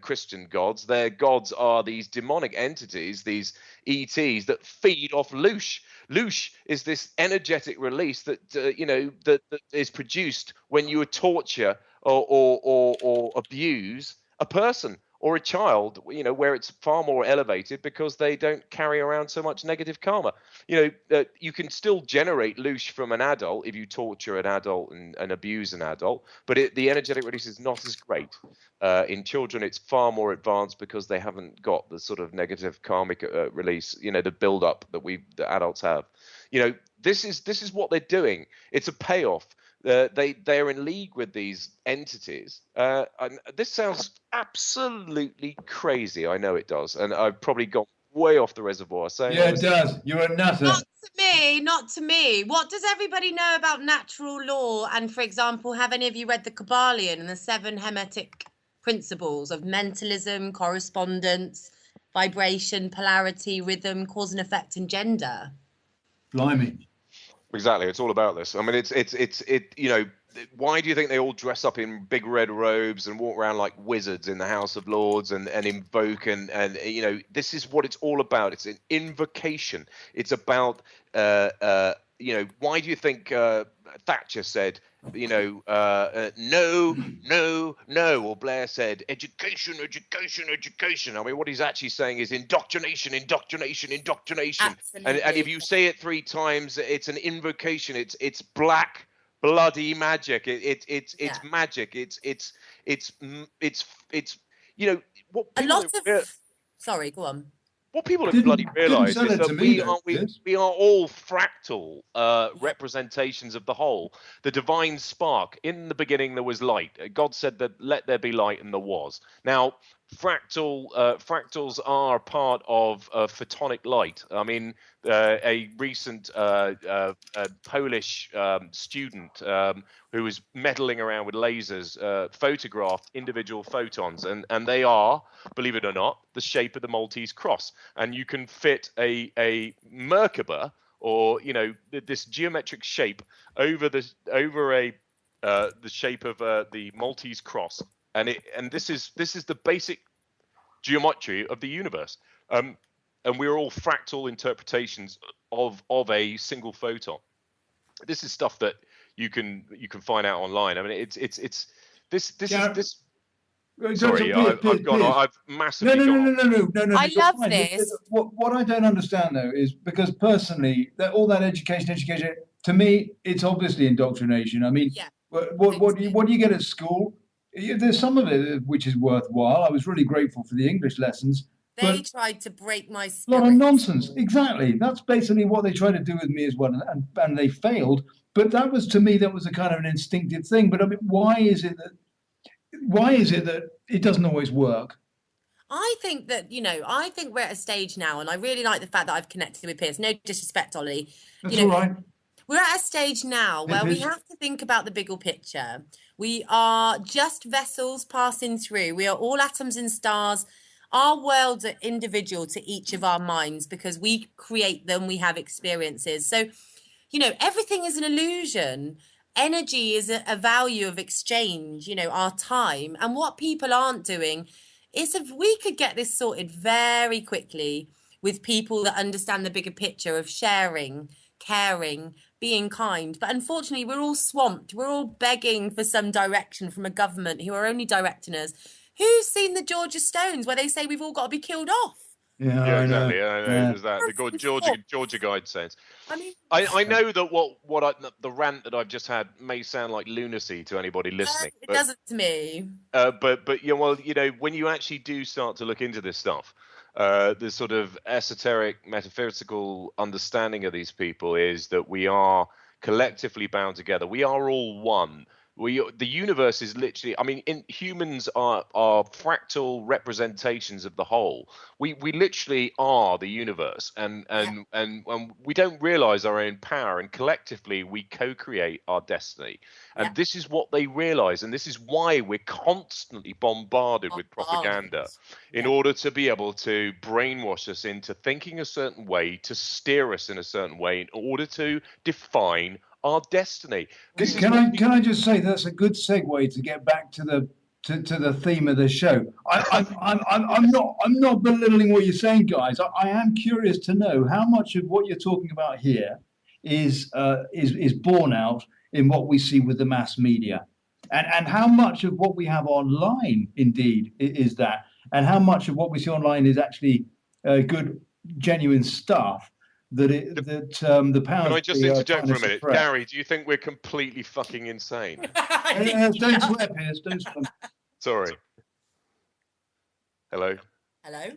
Christian gods. Their gods are these demonic entities, these ETs that feed off loosh. Loosh is this energetic release that that is produced when you torture or abuse a person or a child, where it's far more elevated because they don't carry around so much negative karma. You can still generate loosh from an adult if you torture an adult and abuse an adult, but the energetic release is not as great. In children, it's far more advanced because they haven't got the sort of negative karmic release, the build-up that the adults have. This is what they're doing. It's a payoff. They're in league with these entities. And this sounds absolutely crazy. I know it does, and I've probably gone way off the reservoir. It does. You're a nutter. Not to me. What does everybody know about natural law? And for example, have any of you read the Kabbalion and the 7 Hermetic principles of mentalism, correspondence, vibration, polarity, rhythm, cause and effect, and gender? Blimey. Exactly. It's all about this. I mean, why do you think they all dress up in big red robes and walk around like wizards in the House of Lords and invoke and this is what it's all about. It's an invocation. It's about why do you think Thatcher said no, or Blair said education. I mean, what he's actually saying is indoctrination. Absolutely. And if you say it 3 times, it's an invocation. It's black bloody magic. It's magic. It's what a lot of. Sorry, go on. What people don't bloody realise is that we are all fractal representations of the whole, the divine spark. In the beginning, there was light. God said that let there be light, and there was. Now, fractals are part of photonic light. I mean, a recent Polish student who was meddling around with lasers photographed individual photons, and they are, believe it or not, the shape of the Maltese cross. And you can fit a Merkaba, or this geometric shape over a the shape of the Maltese cross, and this is the basic geometry of the universe. And we're all fractal interpretations of a single photon. This is stuff that you can find out online. I mean, it's this Yeah. is this. Piers, Sorry, I've gone. Piers. I've massively No. I you're love fine. this. What I don't understand though is because personally, all that education, to me, it's obviously indoctrination. I mean, Yeah. what do you get at school? There's some of it which is worthwhile. I was really grateful for the English lessons. They tried to break my A spirit. lot of nonsense. Exactly. That's basically what they tried to do with me as well, and they failed. But that was, to me, that was a kind of an instinctive thing. But I mean, why is it that it doesn't always work? I think that, I think we're at a stage now, and I really like the fact that I've connected with Piers. No disrespect, Ollie. That's all right. We're at a stage now where we have to think about the bigger picture. We are just vessels passing through. We are all atoms and stars. Our worlds are individual to each of our minds because we create them. We have experiences. So, everything is an illusion. Energy is a value of exchange, our time. And what people aren't doing is, if we could get this sorted very quickly with people that understand the bigger picture of sharing, caring, being kind. But unfortunately, we're all swamped. We're all begging for some direction from a government who are only directing us. Who's seen the Georgia Stones where they say we've all got to be killed off? Yeah, exactly. There's that. The Georgia Guide says. I know that the rant that I've just had may sound like lunacy to anybody listening. It doesn't to me. But when you actually do start to look into this stuff, the sort of esoteric, metaphysical understanding of these people is that we are collectively bound together. We are all one. The universe is literally, humans are fractal representations of the whole. We literally are the universe, and we don't realize our own power, and collectively we co-create our destiny. And this is what they realize, and this is why we're constantly bombarded with propaganda in order to be able to brainwash us into thinking a certain way, to steer us in a certain way in order to define our destiny. Can I just say that's a good segue to get back to the theme of the show. I'm not belittling what you're saying, guys. I am curious to know how much of what you're talking about here is borne out in what we see with the mass media, and how much of what we have online indeed is that, and how much of what we see online is actually good, genuine stuff. The power. Can I just interject for a minute? Gary, do you think we're completely fucking insane? Don't swear, Piers. Don't swear. Sorry. Hello?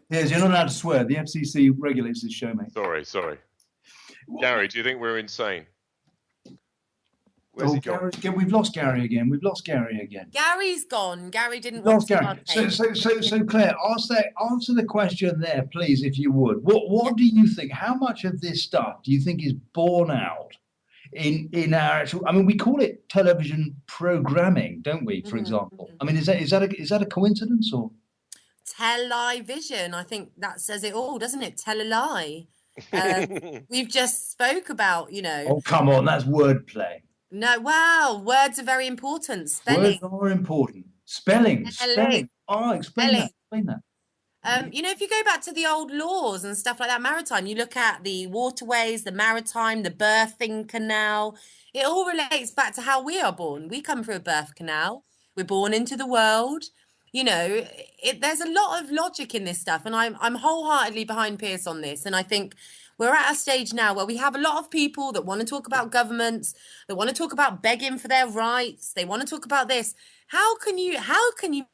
Piers, you're not allowed to swear. The FCC regulates this show, mate. Sorry. Gary, do you think we're insane? Where's he gone? We've lost Gary again. Gary's gone. Gary didn't lost want Gary. So Claire, answer the question there, please, if you would. What do you think? How much of this stuff do you think is borne out in our actual? I mean, we call it television programming, don't we? For example. I mean, is that a coincidence or? Television. I think that says it all, doesn't it? Tell a lie. We've just spoke about, Oh, come on, that's wordplay. No, wow, words are very important. Spelling. Words are important. Spelling. Oh, explain that. If you go back to the old laws and stuff like that, maritime, you look at the waterways, the maritime, the birthing canal. It all relates back to how we are born. We come through a birth canal. We're born into the world. There's a lot of logic in this stuff, and I'm wholeheartedly behind Piers on this. And I think we're at a stage now where we have a lot of people that want to talk about governments, that want to talk about begging for their rights. They want to talk about this. How can you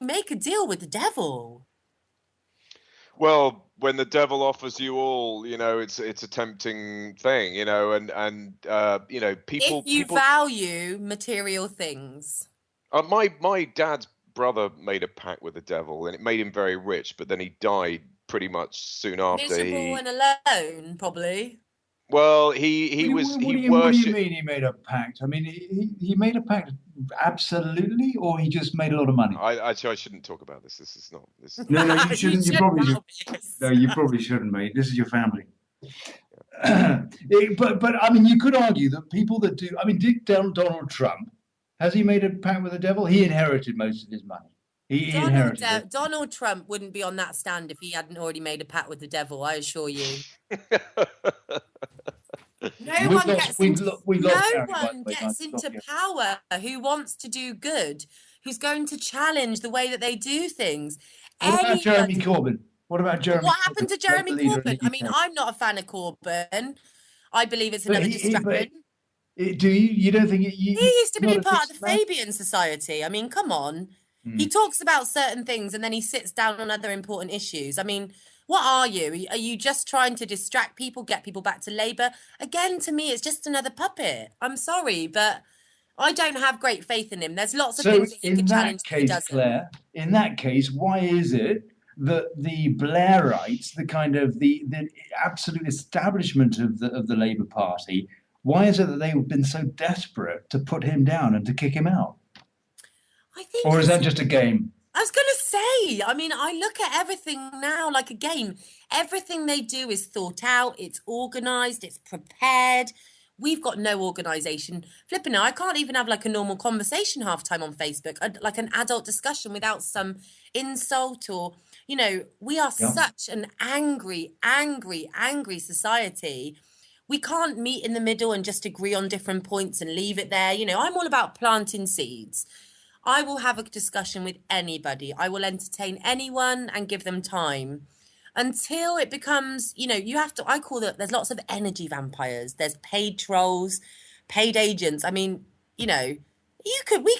make a deal with the devil? Well, when the devil offers you all, it's a tempting thing, and people. If you value material things. My dad's brother made a pact with the devil, and it made him very rich, but then he died pretty much soon after. Miserable and alone, probably. Well, What do you mean he made a pact? I mean, he made a pact absolutely, or he just made a lot of money? I shouldn't talk about this. This is not. No, you shouldn't. You probably should. No, you probably shouldn't, mate. This is your family. But I mean, you could argue that people that do. I mean, did Donald Trump Has he made a pact with the devil? He inherited most of his money. He inherited it. Donald Trump wouldn't be on that stand if he hadn't already made a pact with the devil, I assure you. No one gets into power who wants to do good, who's going to challenge the way that they do things. What about Jeremy Corbyn? What happened to Jeremy Corbyn? I mean, I'm not a fan of Corbyn. I believe it's another distraction. Do you don't think he used to be part of the Fabian Society? I mean, come on. He talks about certain things and then he sits down on other important issues. I mean, what are you? Are you just trying to distract people, get people back to Labour? Again, to me, it's just another puppet. I'm sorry, but I don't have great faith in him. There's lots of things that he could challenge. In that case, Claire, in that case, why is it that the Blairites, the kind of the absolute establishment of the Labour Party, why is it that they've been so desperate to put him down and to kick him out? I think, or is that just a game? I was going to say, I mean, I look at everything now like a game. Everything they do is thought out, it's organised, it's prepared. We've got no organisation. Flipping now, I can't even have like a normal conversation half time on Facebook, like an adult discussion without some insult or, you know, we are such an angry society. We can't meet in the middle and just agree on different points and leave it there. You know, I'm all about planting seeds. I will have a discussion with anybody. I will entertain anyone and give them time until it becomes, you know, you have to, I call it, there's lots of energy vampires. There's paid trolls, paid agents. I mean, you know,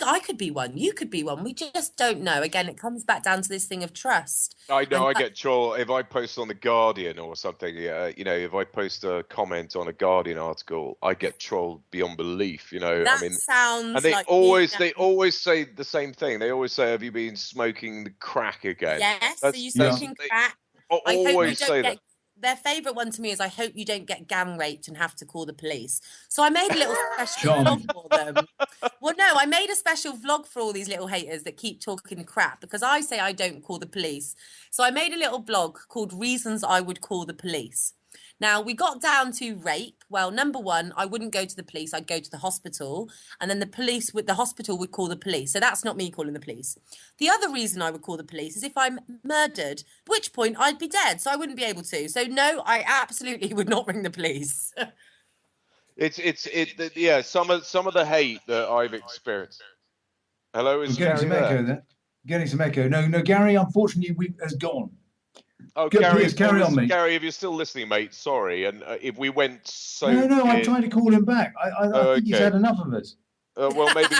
I could be one. You could be one. We just don't know. Again, it comes back down to this thing of trust. I know. I get trolled if I post on the Guardian or something. You know, if I post a comment on a Guardian article, I get trolled beyond belief. You know, that I mean, sounds. And they always say the same thing. They always say, "Have you been smoking the crack again?" Yes. Are you smoking crack? I always say that. Their favourite one to me is, I hope you don't get gang raped and have to call the police. So I made a little special vlog for them. Well, no, I made a special vlog for all these little haters that keep talking crap because I say I don't call the police. So I made a little blog called Reasons I Would Call the Police. Now, we got down to rape. Well, number one, I wouldn't go to the police. I'd go to the hospital. And then the hospital would call the police. So that's not me calling the police. The other reason I would call the police is if I'm murdered, at which point I'd be dead. So I wouldn't be able to. So no, I absolutely would not ring the police. Some of the hate that I've experienced. Hello, is Gary there? Getting some echo. No, Gary, unfortunately, has gone. Oh, Gary, carry on, mate. Gary, if you're still listening, mate, sorry. And if we went so... No, I'm trying to call him back. I think he's had enough of us. Well, maybe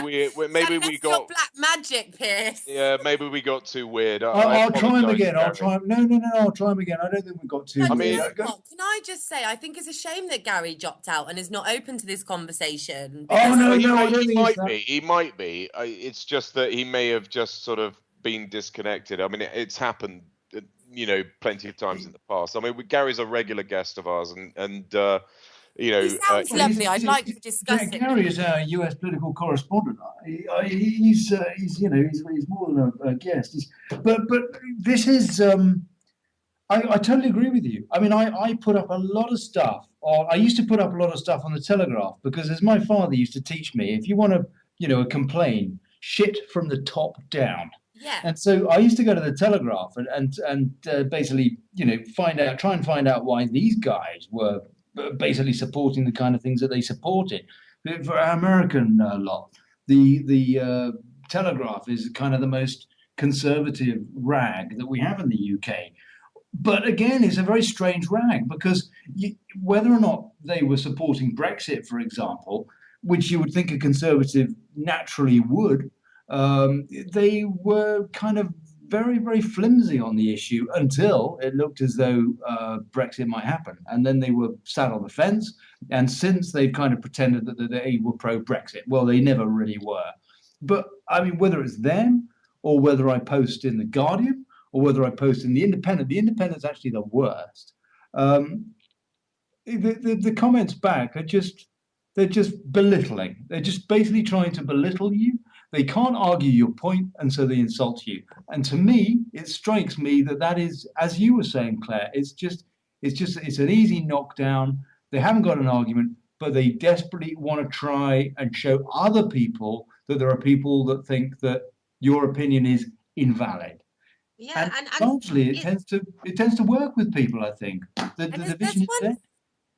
we got black magic, Pierce. Yeah, maybe we got too weird. I'll try him again. I'll try him. No, I'll try him again. I don't think we got too. I mean, can I just say, I think it's a shame that Gary dropped out and is not open to this conversation. Oh no, he might be. It's just that he may have just sort of been disconnected. I mean, it's happened, you know, plenty of times in the past. I mean, Gary's a regular guest of ours, and you know, he sounds lovely. I'd like to discuss it. Gary is our US political correspondent. He's more than a guest. But this is. I totally agree with you. I mean, I put up a lot of stuff. I used to put up a lot of stuff on the Telegraph because, as my father used to teach me, if you want to, complain, shit from the top down. Yeah. And so I used to go to the Telegraph and basically, try and find out why these guys were basically supporting the kind of things that they supported. For our American lot, the Telegraph is kind of the most conservative rag that we have in the UK. But again, it's a very strange rag because whether or not they were supporting Brexit, for example, which you would think a conservative naturally would, they were kind of very, very flimsy on the issue until it looked as though Brexit might happen. And then they were sat on the fence. And since they've kind of pretended that they were pro-Brexit, well, they never really were. But I mean, whether it's them or whether I post in the Guardian or whether I post in the Independent's actually the worst. The comments back are they're just belittling. They're just basically trying to belittle you. They can't argue your point, and so they insult you. And to me, it strikes me that is, as you were saying, Claire, it's an easy knockdown. They haven't got an argument. but they desperately want to try and show other people that there are people that think that your opinion is invalid. Yeah, And largely it tends to work with people, I think. The division is there.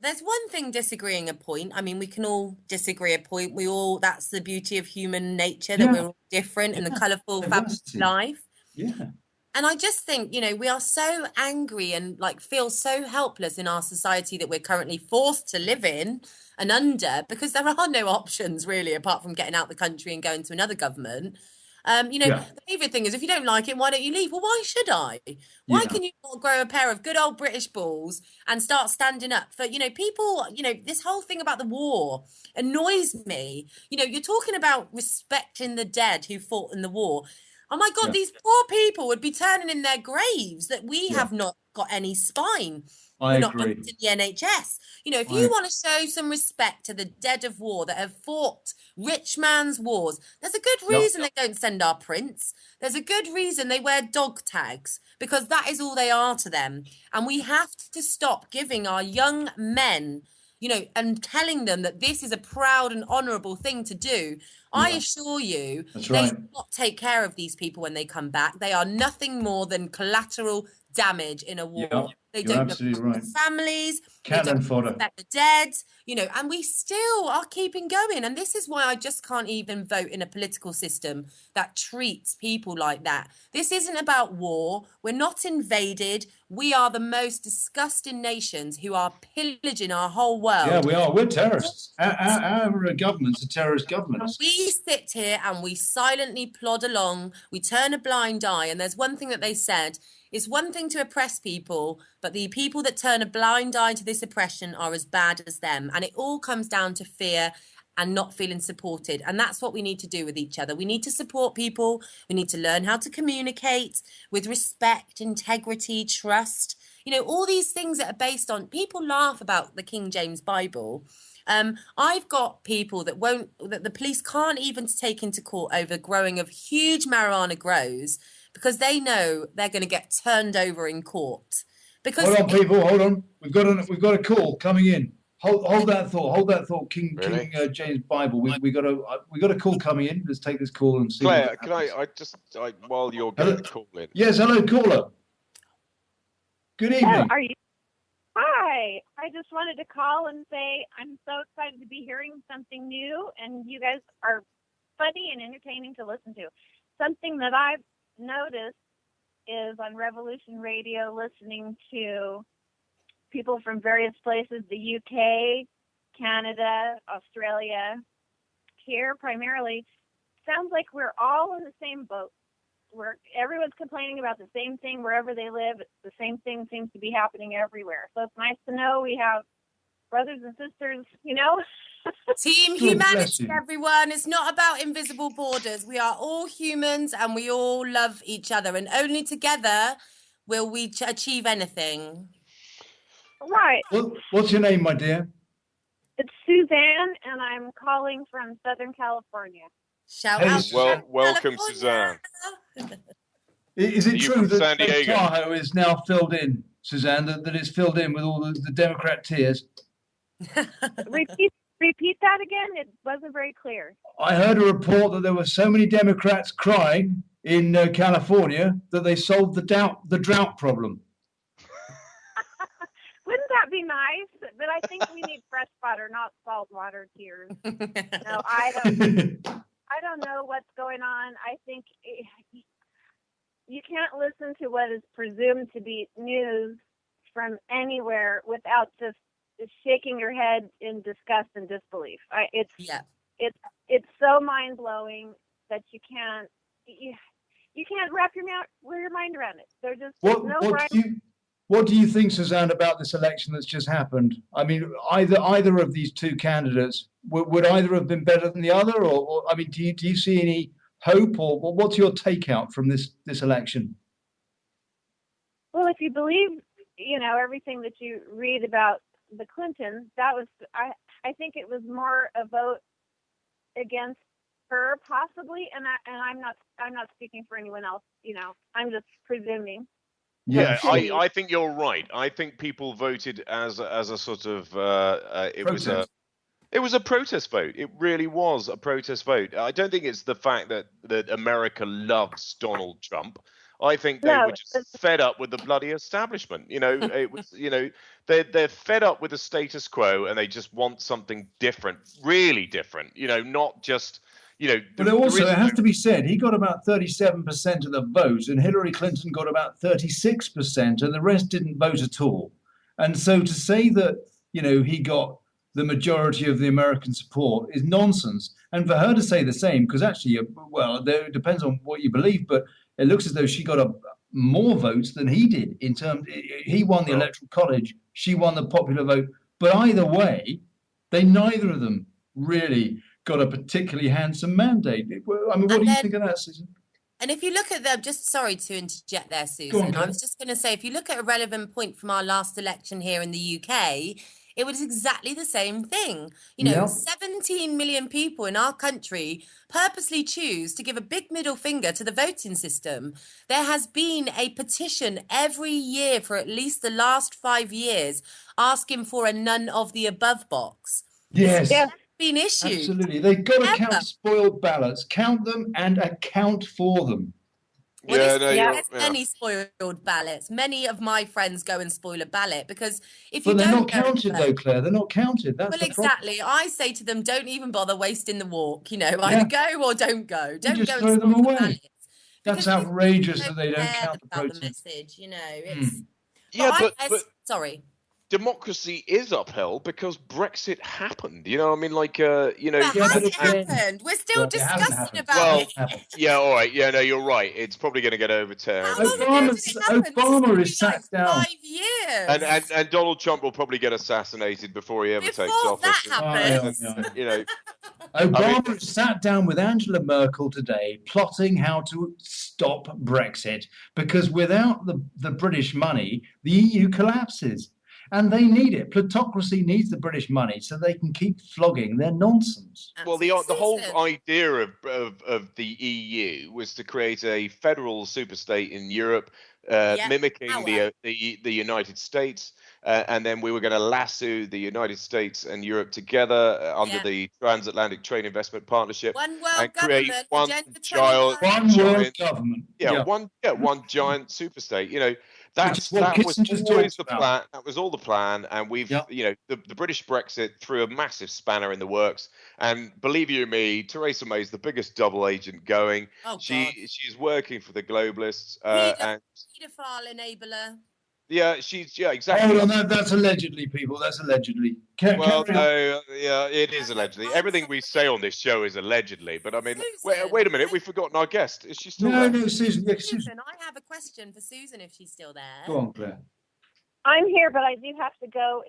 There's one thing disagreeing a point. I mean, we can all disagree a point. That's the beauty of human nature, that we're all different and the colourful fabric of life. Yeah. And I just think, we are so angry and feel so helpless in our society that we're currently forced to live in and under, because there are no options really apart from getting out the country and going to another government. The favourite thing is, if you don't like it, why don't you leave? Well, why should I? Why can you not grow a pair of good old British balls and start standing up for, people, this whole thing about the war annoys me. You're talking about respecting the dead who fought in the war. Oh my God, these poor people would be turning in their graves that we have not got any spine. I We're not agree. in the NHS. If you want to show some respect to the dead of war that have fought rich man's wars, there's a good reason they don't send our prints. There's a good reason they wear dog tags, because that is all they are to them. And we have to stop giving our young men, and telling them that this is a proud and honourable thing to do. I assure you, they will not take care of these people when they come back. They are nothing more than collateral damage in a war. They don't look after the families. Cannon fodder. Respect the dead, and we still are keeping going. And this is why I just can't even vote in a political system that treats people like that. This isn't about war. We're not invaded. We are the most disgusting nations who are pillaging our whole world. Yeah, we are. We're terrorists. Our governments are terrorist governments. We sit here and we silently plod along. We turn a blind eye. And there's one thing that they said. It's one thing to oppress people, but the people that turn a blind eye to this oppression are as bad as them. And it all comes down to fear and not feeling supported. And that's what we need to do with each other. We need to support people. We need to learn how to communicate with respect, integrity, trust. All these things that are based on, people laugh about the King James Bible. I've got people that the police can't even take into court over growing of huge marijuana grows, because they know they're going to get turned over in court. Because hold on, people, hold on. We've got a call coming in. Hold that thought. King James Bible. We got a call coming in. Let's take this call and see. Claire, can I while you're getting the call in? Yes, hello, caller. Good evening. Are you? Hi. I just wanted to call and say I'm so excited to be hearing something new, and you guys are funny and entertaining to listen to. Something that I've noticed is on Revolution Radio, listening to people from various places, the UK, Canada, Australia, here primarily. Sounds like we're all in the same boat. Everyone's complaining about the same thing wherever they live. The same thing seems to be happening everywhere. So it's nice to know we have brothers and sisters, Team humanity, everyone. It's not about invisible borders. We are all humans and we all love each other. And only together will we achieve anything. Right. What's your name, my dear? It's Suzanne, and I'm calling from Southern California. Shout out. Welcome, Suzanne. Is it true that Lake Tahoe is now filled in, Suzanne, that it's filled in with all the Democrat tears? Repeat that again? It wasn't very clear. I heard a report that there were so many Democrats crying in California that they solved the drought problem. Wouldn't that be nice? But I think we need fresh water, not salt water tears. No, I don't know what's going on. I think you can't listen to what is presumed to be news from anywhere without just shaking your head in disgust and disbelief. It's so mind blowing that you can't wrap your mind around it. There's no What do you think, Suzanne, about this election that's just happened? I mean, either of these two candidates, would either have been better than the other? Or I mean, do you see any hope, or what's your takeout from this election? Well, if you believe, everything that you read about the Clintons, I think it was more a vote against her, possibly, and I'm not speaking for anyone else. I'm just presuming. Yeah, I think you're right. I think people voted as a sort of it was It was a protest vote. It really was a protest vote. I don't think it's the fact that America loves Donald Trump. I think they were just fed up with the bloody establishment. It was, they're fed up with the status quo and they just want something different, really different. Not just, But also, it has to be said, he got about 37% of the vote, and Hillary Clinton got about 36%, and the rest didn't vote at all. And so to say that, he got the majority of the American support is nonsense. And for her to say the same, because actually, it depends on what you believe, but it looks as though she got more votes than he did. He won the Electoral College, she won the popular vote. But either way, neither of them really got a particularly handsome mandate. I mean, what do you think of that, Susan? And if you look at them, just sorry to interject there, Susan. I was just going to say, if you look at a relevant point from our last election here in the UK, it was exactly the same thing. 17 million people in our country purposely choose to give a big middle finger to the voting system. There has been a petition every year for at least the last 5 years asking for a none of the above box. Yes. Been issued. Absolutely. They've got to count spoiled ballots, count them and account for them. There's many spoiled ballots. Many of my friends go and spoil a ballot because they're not counted though, Claire. They're not counted. That's exactly. I say to them, don't even bother wasting the walk. Either go or don't go. Don't just go throw and them spoil away. The ballots. That's outrageous that they don't count the about protest. the message. But sorry. Democracy is upheld because Brexit happened. You know what I mean? But has it happened? We're still discussing about it. Yeah, all right. Yeah, no, you're right. It's probably going to get overturned. Obama is sat down. 5 years. And Donald Trump will probably get assassinated before he ever takes office. Obama is sat down with Angela Merkel today, plotting how to stop Brexit, because without the British money, the EU collapses. And they need it. Plutocracy needs the British money so they can keep flogging their nonsense. Well, the whole idea of the EU was to create a federal superstate in Europe, mimicking the United States, and then we were going to lasso the United States and Europe together under the Transatlantic Trade Investment Partnership, one world and create one world government. One giant superstate. That was always the plan. That was all the plan, and we've, the British Brexit threw a massive spanner in the works. And believe you me, Theresa May is the biggest double agent going. She's working for the globalists and pedophile enabler. Yeah, exactly. Oh, no, that's allegedly, people. That's allegedly. It is allegedly. Everything we say on this show is allegedly. But I mean, wait a minute. We've forgotten our guest. Is she still there? No, Susan. Yeah, Susan, I have a question for Susan if she's still there. Go on, Claire. I'm here, but I do have to go,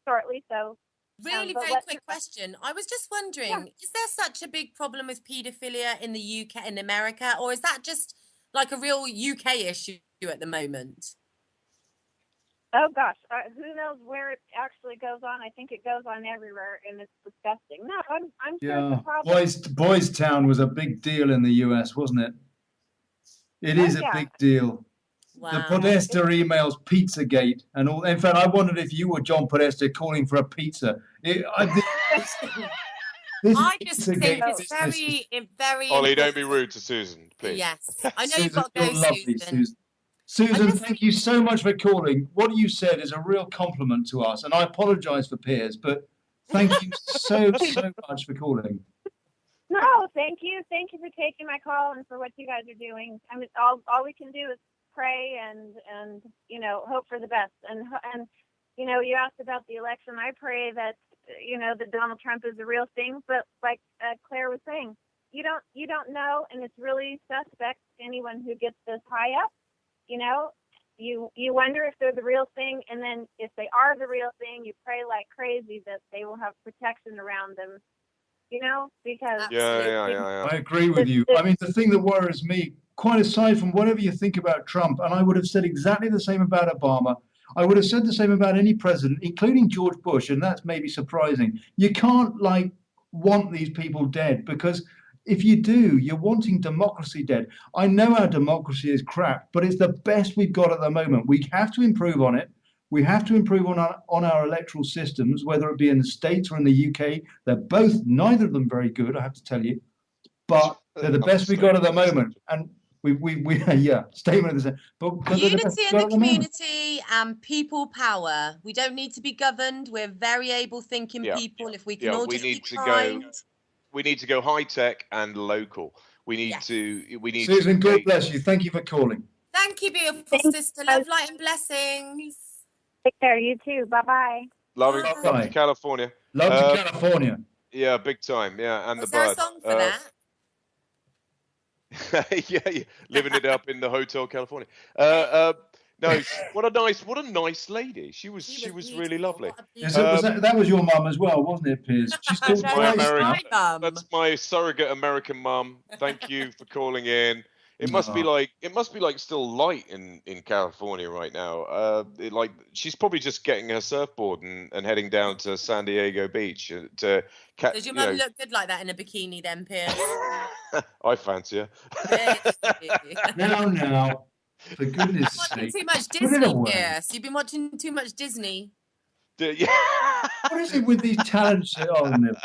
shortly. So. Really very quick question. I was just wondering, is there such a big problem with paedophilia in the UK, in America, or is that just like a real UK issue at the moment? Oh gosh, who knows where it actually goes on? I think it goes on everywhere, and it's disgusting. No, I'm sure the problem. Boys Town was a big deal in the US, wasn't it? It is a big deal. Wow. The Podesta emails, Pizzagate, and all. In fact, I wondered if you were John Podesta calling for a pizza. I just think it's very. Ollie, don't be rude to Susan, please. Yes, I know you've got to go, lovely, Susan. Susan, thank you so much for calling. What you said is a real compliment to us, and I apologise for Piers, but thank you so much for calling. No, thank you. Thank you for taking my call and for what you guys are doing. I mean, all we can do is pray and hope for the best. And you asked about the election. I pray that that Donald Trump is the real thing. But like Claire was saying, you don't know, and it's really suspect anyone who gets this high up. You wonder if they're the real thing, and then if they are the real thing, you pray like crazy that they will have protection around them. Because I agree with you. I mean, the thing that worries me, quite aside from whatever you think about Trump, and I would have said exactly the same about Obama. I would have said the same about any president, including George Bush, and that's maybe surprising. You can't want these people dead, because if you do, you're wanting democracy dead. I know our democracy is crap, but it's the best we've got at the moment. We have to improve on it. We have to improve on our electoral systems, whether it be in the States or in the UK. They're neither of them very good, I have to tell you, but they're the best we got at the moment. And we yeah, statement of the same. But they're the best Unity we in got the at the moment. community and people power. We don't need to be governed. We're very able thinking people. If we can all just be kind. We need to go high tech and local. We need Susan, God bless you. Thank you for calling. Thank you, beautiful sister. Love, light, and blessings. Take care. You too. Bye-bye. Love to California. Love to California. Yeah, big time. Yeah, and Was the there bud. a song for that? yeah, living it up in the Hotel California. No, what a nice lady. She was really lovely. That was your mum as well, wasn't it, Piers? She's called twice now. That's my surrogate American mum. Thank you for calling in. It must be like still light in California right now. She's probably just getting her surfboard and heading down to San Diego Beach to catch. Does your mum look good like that in a bikini then, Piers? I fancy her. No. For goodness sake. Too much Disney, Piers. You've been watching too much Disney. Yeah. What is it with these talents? Oh, never.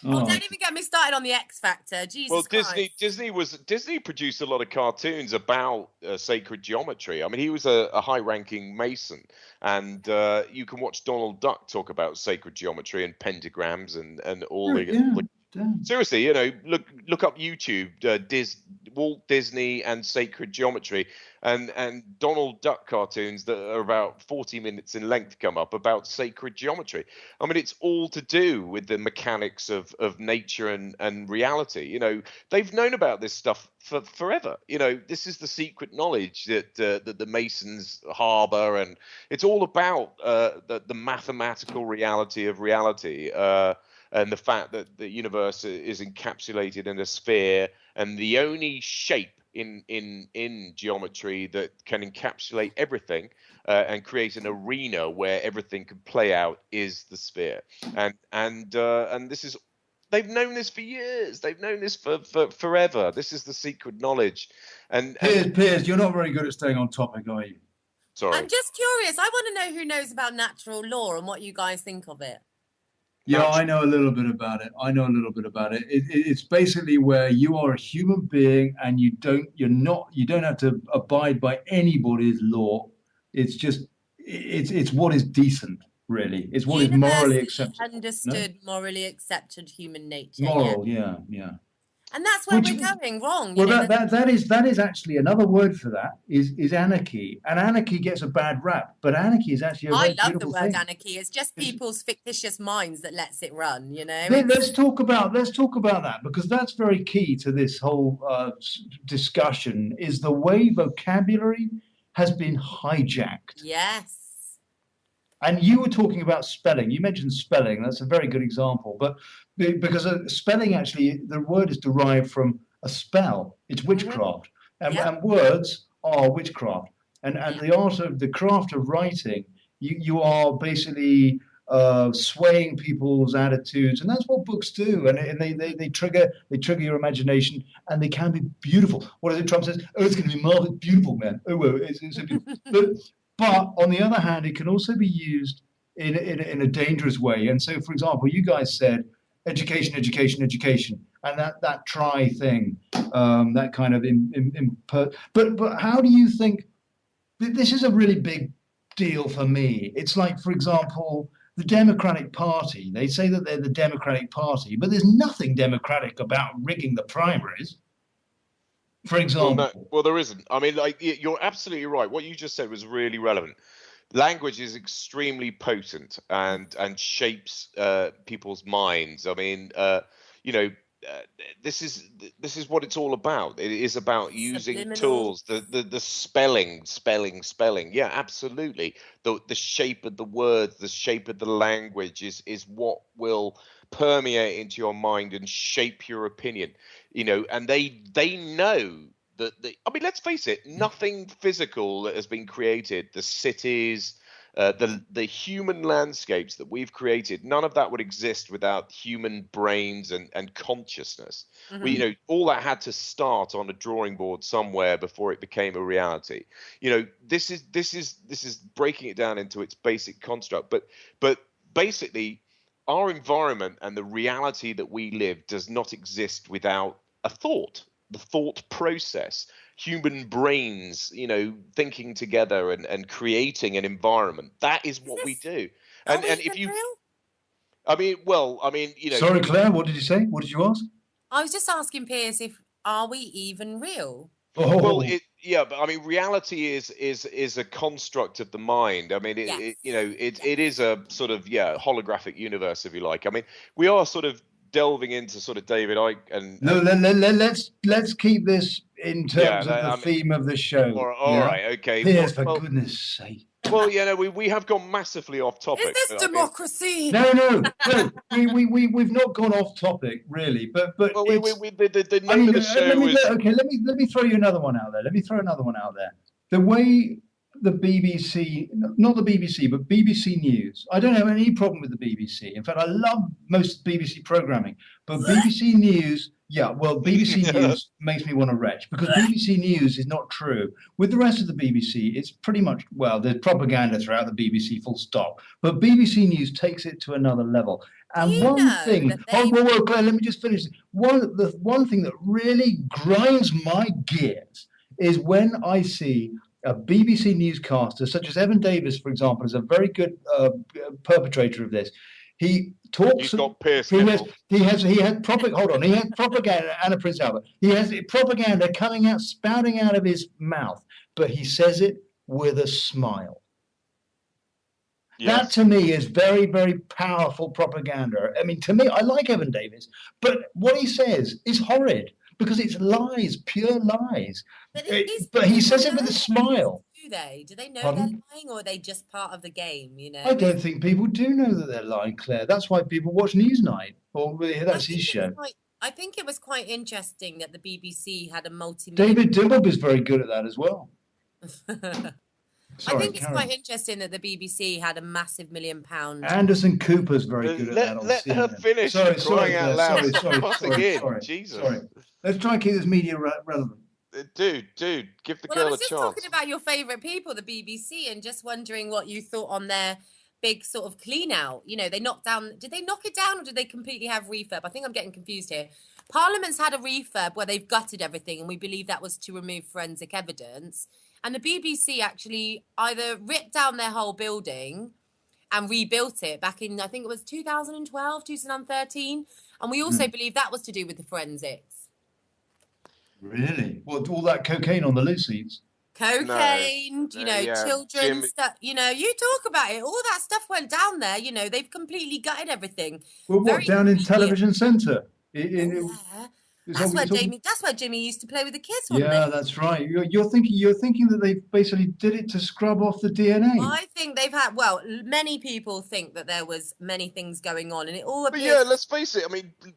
Don't even get me started on the X Factor. Jesus Christ. Disney produced a lot of cartoons about sacred geometry. I mean, he was a high-ranking Mason, and you can watch Donald Duck talk about sacred geometry and pentagrams and all seriously, look up YouTube, Walt Disney and sacred geometry, and Donald Duck cartoons that are about 40 minutes in length come up about sacred geometry. I mean, it's all to do with the mechanics of nature and reality. They've known about this stuff for forever. This is the secret knowledge that the Masons harbor, and it's all about the mathematical reality of reality. And the fact that the universe is encapsulated in a sphere, and the only shape in geometry that can encapsulate everything and create an arena where everything can play out is the sphere. And this is, they've known this for years. They've known this for forever. This is the secret knowledge. And Piers, you're not very good at staying on topic, are you? Sorry. I'm just curious. I want to know who knows about natural law and what you guys think of it. Yeah, I know a little bit about it. It's basically where you are a human being and you don't have to abide by anybody's law. It's just it's what is decent, really. It's what is morally acceptable. Understood, morally accepted human nature. Moral, yeah. And that's where we're going wrong. Well, that is actually another word for that is anarchy. And anarchy gets a bad rap, but anarchy is actually a very beautiful thing. I love the word anarchy. It's just people's fictitious minds that lets it run, Let's talk about that, because that's very key to this whole discussion, is the way vocabulary has been hijacked. Yes. And you were talking about spelling. You mentioned spelling. That's a very good example. But because spelling, actually, the word is derived from a spell. It's witchcraft. And words are witchcraft. And the art of the craft of writing, you are basically swaying people's attitudes. And that's what books do. And they trigger your imagination, and they can be beautiful. What is it Trump says? Oh, it's going to be marvelous, beautiful, man. Oh, well, it's so beautiful. But on the other hand, it can also be used in a dangerous way. And so, for example, you guys said education, and that try thing, that kind of but how do you think this is a really big deal for me? It's like, for example, the Democratic Party. They say that they're the Democratic Party, but there's nothing democratic about rigging the primaries. For example, well, there isn't. I mean, you're absolutely right. What you just said was really relevant. Language is extremely potent and shapes people's minds. I mean, this is what it's all about. It is about using tools, the spelling. Yeah, absolutely. The shape of the words, the shape of the language is what will permeate into your mind and shape your opinion. And they know that I mean, let's face it, nothing physical that has been created, the cities, the human landscapes that we've created, none of that would exist without human brains and consciousness. Mm-hmm. All that had to start on a drawing board somewhere before it became a reality. This is breaking it down into its basic construct. But basically, our environment and the reality that we live does not exist without a thought, the thought process, human brains, thinking together and creating an environment. That is what we do. And if you, real? Sorry, Claire, what did you say? What did you ask? I was just asking Piers are we even real? Oh. Well, but reality is a construct of the mind. It is a sort of holographic universe, if you like. We are sort of delving into sort of David Icke and let's keep this in terms of the theme of the show. All right, okay. Piers, for goodness sake. Well, we have gone massively off topic. Is this democracy? No. We've not gone off topic really, but the name of the show was okay. Let me throw you another one out there. The way the BBC, not the BBC, but BBC News. I don't have any problem with the BBC. In fact, I love most BBC programming, but BBC News. Yeah, well, BBC News makes me want to retch because BBC News is not true. With the rest of the BBC, it's pretty much, there's propaganda throughout the BBC, full stop. But BBC News takes it to another level. And one thing, Claire, let me just finish. The one thing that really grinds my gears is when I see a BBC newscaster, such as Evan Davis, for example, is a very good perpetrator of this. He talks. He's got Pierce. He has propaganda. Anna Prince Albert. He has propaganda spouting out of his mouth, but he says it with a smile. Yes. That to me is very, very powerful propaganda. To me, I like Evan Davis, but what he says is horrid because it's lies, pure lies. But he says it with a smile. Do they know they're lying, or are they just part of the game? I don't think people do know that they're lying, Claire. That's why people watch Newsnight, or that's his show. I think it was quite interesting that the BBC had a David Dimbleby is very good at that as well. I think it's quite interesting that the BBC had a massive £1 million. Anderson Cooper's very good at that. Let her finish. Sorry, out loud. Sorry. Jesus. Sorry. Let's try and keep this media relevant. Dude, give the girl a chance. I was just talking about your favourite people, the BBC, and just wondering what you thought on their big sort of clean out. They knocked down. Did they knock it down, or did they completely have refurb? I think I'm getting confused here. Parliament's had a refurb where they've gutted everything, and we believe that was to remove forensic evidence. And the BBC actually either ripped down their whole building and rebuilt it back in, I think it was 2012, 2013. And we also believe that was to do with the forensics. Really? What, all that cocaine on the loose seats? Cocaine, children stuff. You talk about it. All that stuff went down there. They've completely gutted everying. Well, what, down in Television Centre? That's where Jimmy used to play with the kids. That's right. You're thinking that they basically did it to scrub off the DNA. I think they've had. Well, many people think that there was many things going on, and it all. But yeah, let's face it.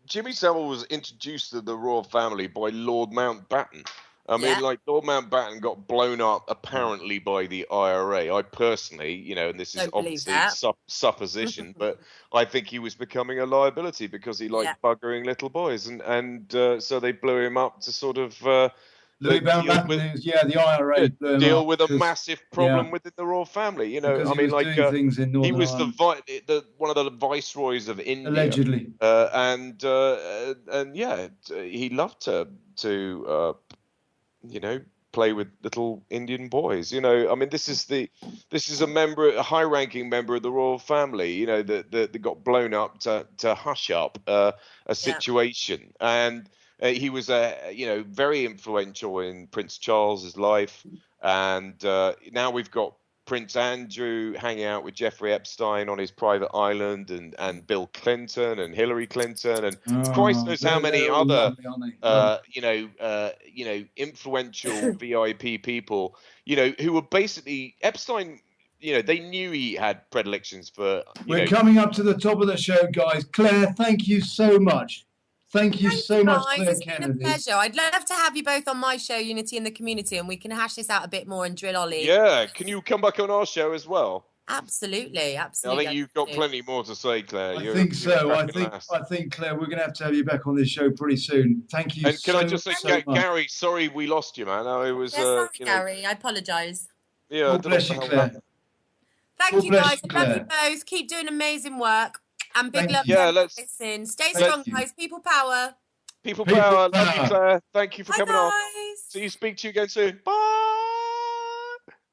Jimmy Savile was introduced to the royal family by Lord Mountbatten. Lord Mountbatten got blown up apparently by the IRA. I personally, and this is obviously supposition, but I think he was becoming a liability because he liked buggering little boys, and so they blew him up to sort of the IRA deal with a massive problem within the royal family. He was one of the viceroys of India, allegedly, he loved to play with little Indian boys. This is a high-ranking member of the royal family. That got blown up to hush up a situation, and he was very influential in Prince Charles's life, and now we've got Prince Andrew hanging out with Jeffrey Epstein on his private island, and Bill Clinton and Hillary Clinton, and Christ knows how many other influential VIP people, who were basically Epstein. They knew he had predilections for. We're coming up to the top of the show, guys. Claire, thank you so much. Thank you so much, Claire It's Kennedy. been a pleasure. I'd love to have you both on my show, Unity in the Community, and we can hash this out a bit more and drill Ollie. Yeah, can you come back on our show as well? Absolutely. I think you've got plenty more to say, Claire. I think so. I think, Claire, we're going to have you back on this show pretty soon. Thank you. And can I just say, Gary, sorry we lost you, man. It was. Sorry, Gary. I apologise. Yeah. God bless you, Claire. Thank you, guys. I love you both. Keep doing amazing work. And big love to everyone listening. Stay strong, guys. People power. People power. Love you, Claire. Thank you for coming on. Speak to you again soon. Bye.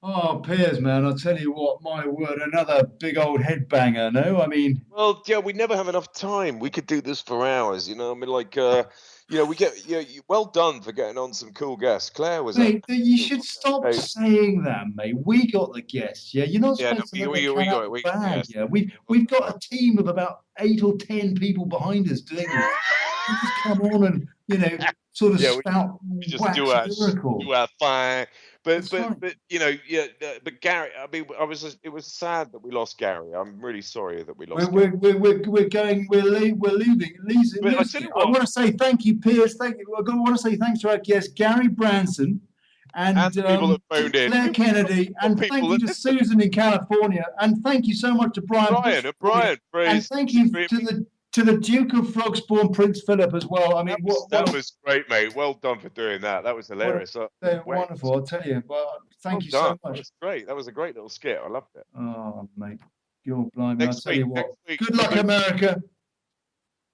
Oh, Piers, man, I'll tell you what, my word, another big old headbanger, no? I mean... Well, yeah, we never have enough time. We could do this for hours, you know? I mean, like, we get... well done for getting on some cool guests. Claire was... Mate, you should stop saying that, mate. We got the guests, yeah? You're not supposed to let the cat out bag, yeah? We've got a team of about 8 or 10 people behind us doing this. You just come on and, sort of spout wax miracles. Do our thing. But Gary, I mean, it was sad that we lost Gary. I'm really sorry that we lost. We're leaving. I want to say thank you, Piers. Thank you. I want to say thanks to our guest Gary Branson and the people that phoned in, Claire Kennedy, and thank you to Susan in California, and thank you so much to Brian, and thank you to the Duke of Frogsbourne, Prince Philip, as well. I mean, that was great, mate. Well done for doing that. That was hilarious. Wonderful, I'll tell you. Well, thank you so much. That was great. That was a great little skit. I loved it. Oh, mate, you're blind. I'll tell you what. Good luck, America.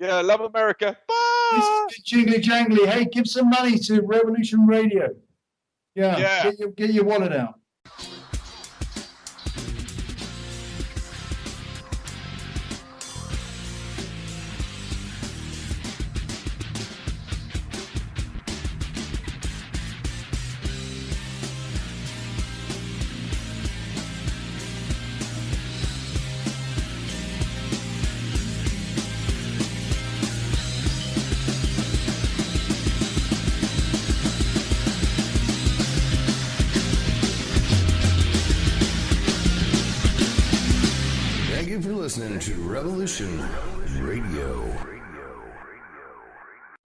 Yeah, love America. Bye. This is Jingly-Jangly. Hey, give some money to Revolution Radio. Yeah. Get your wallet out. Listening to Revolution Radio.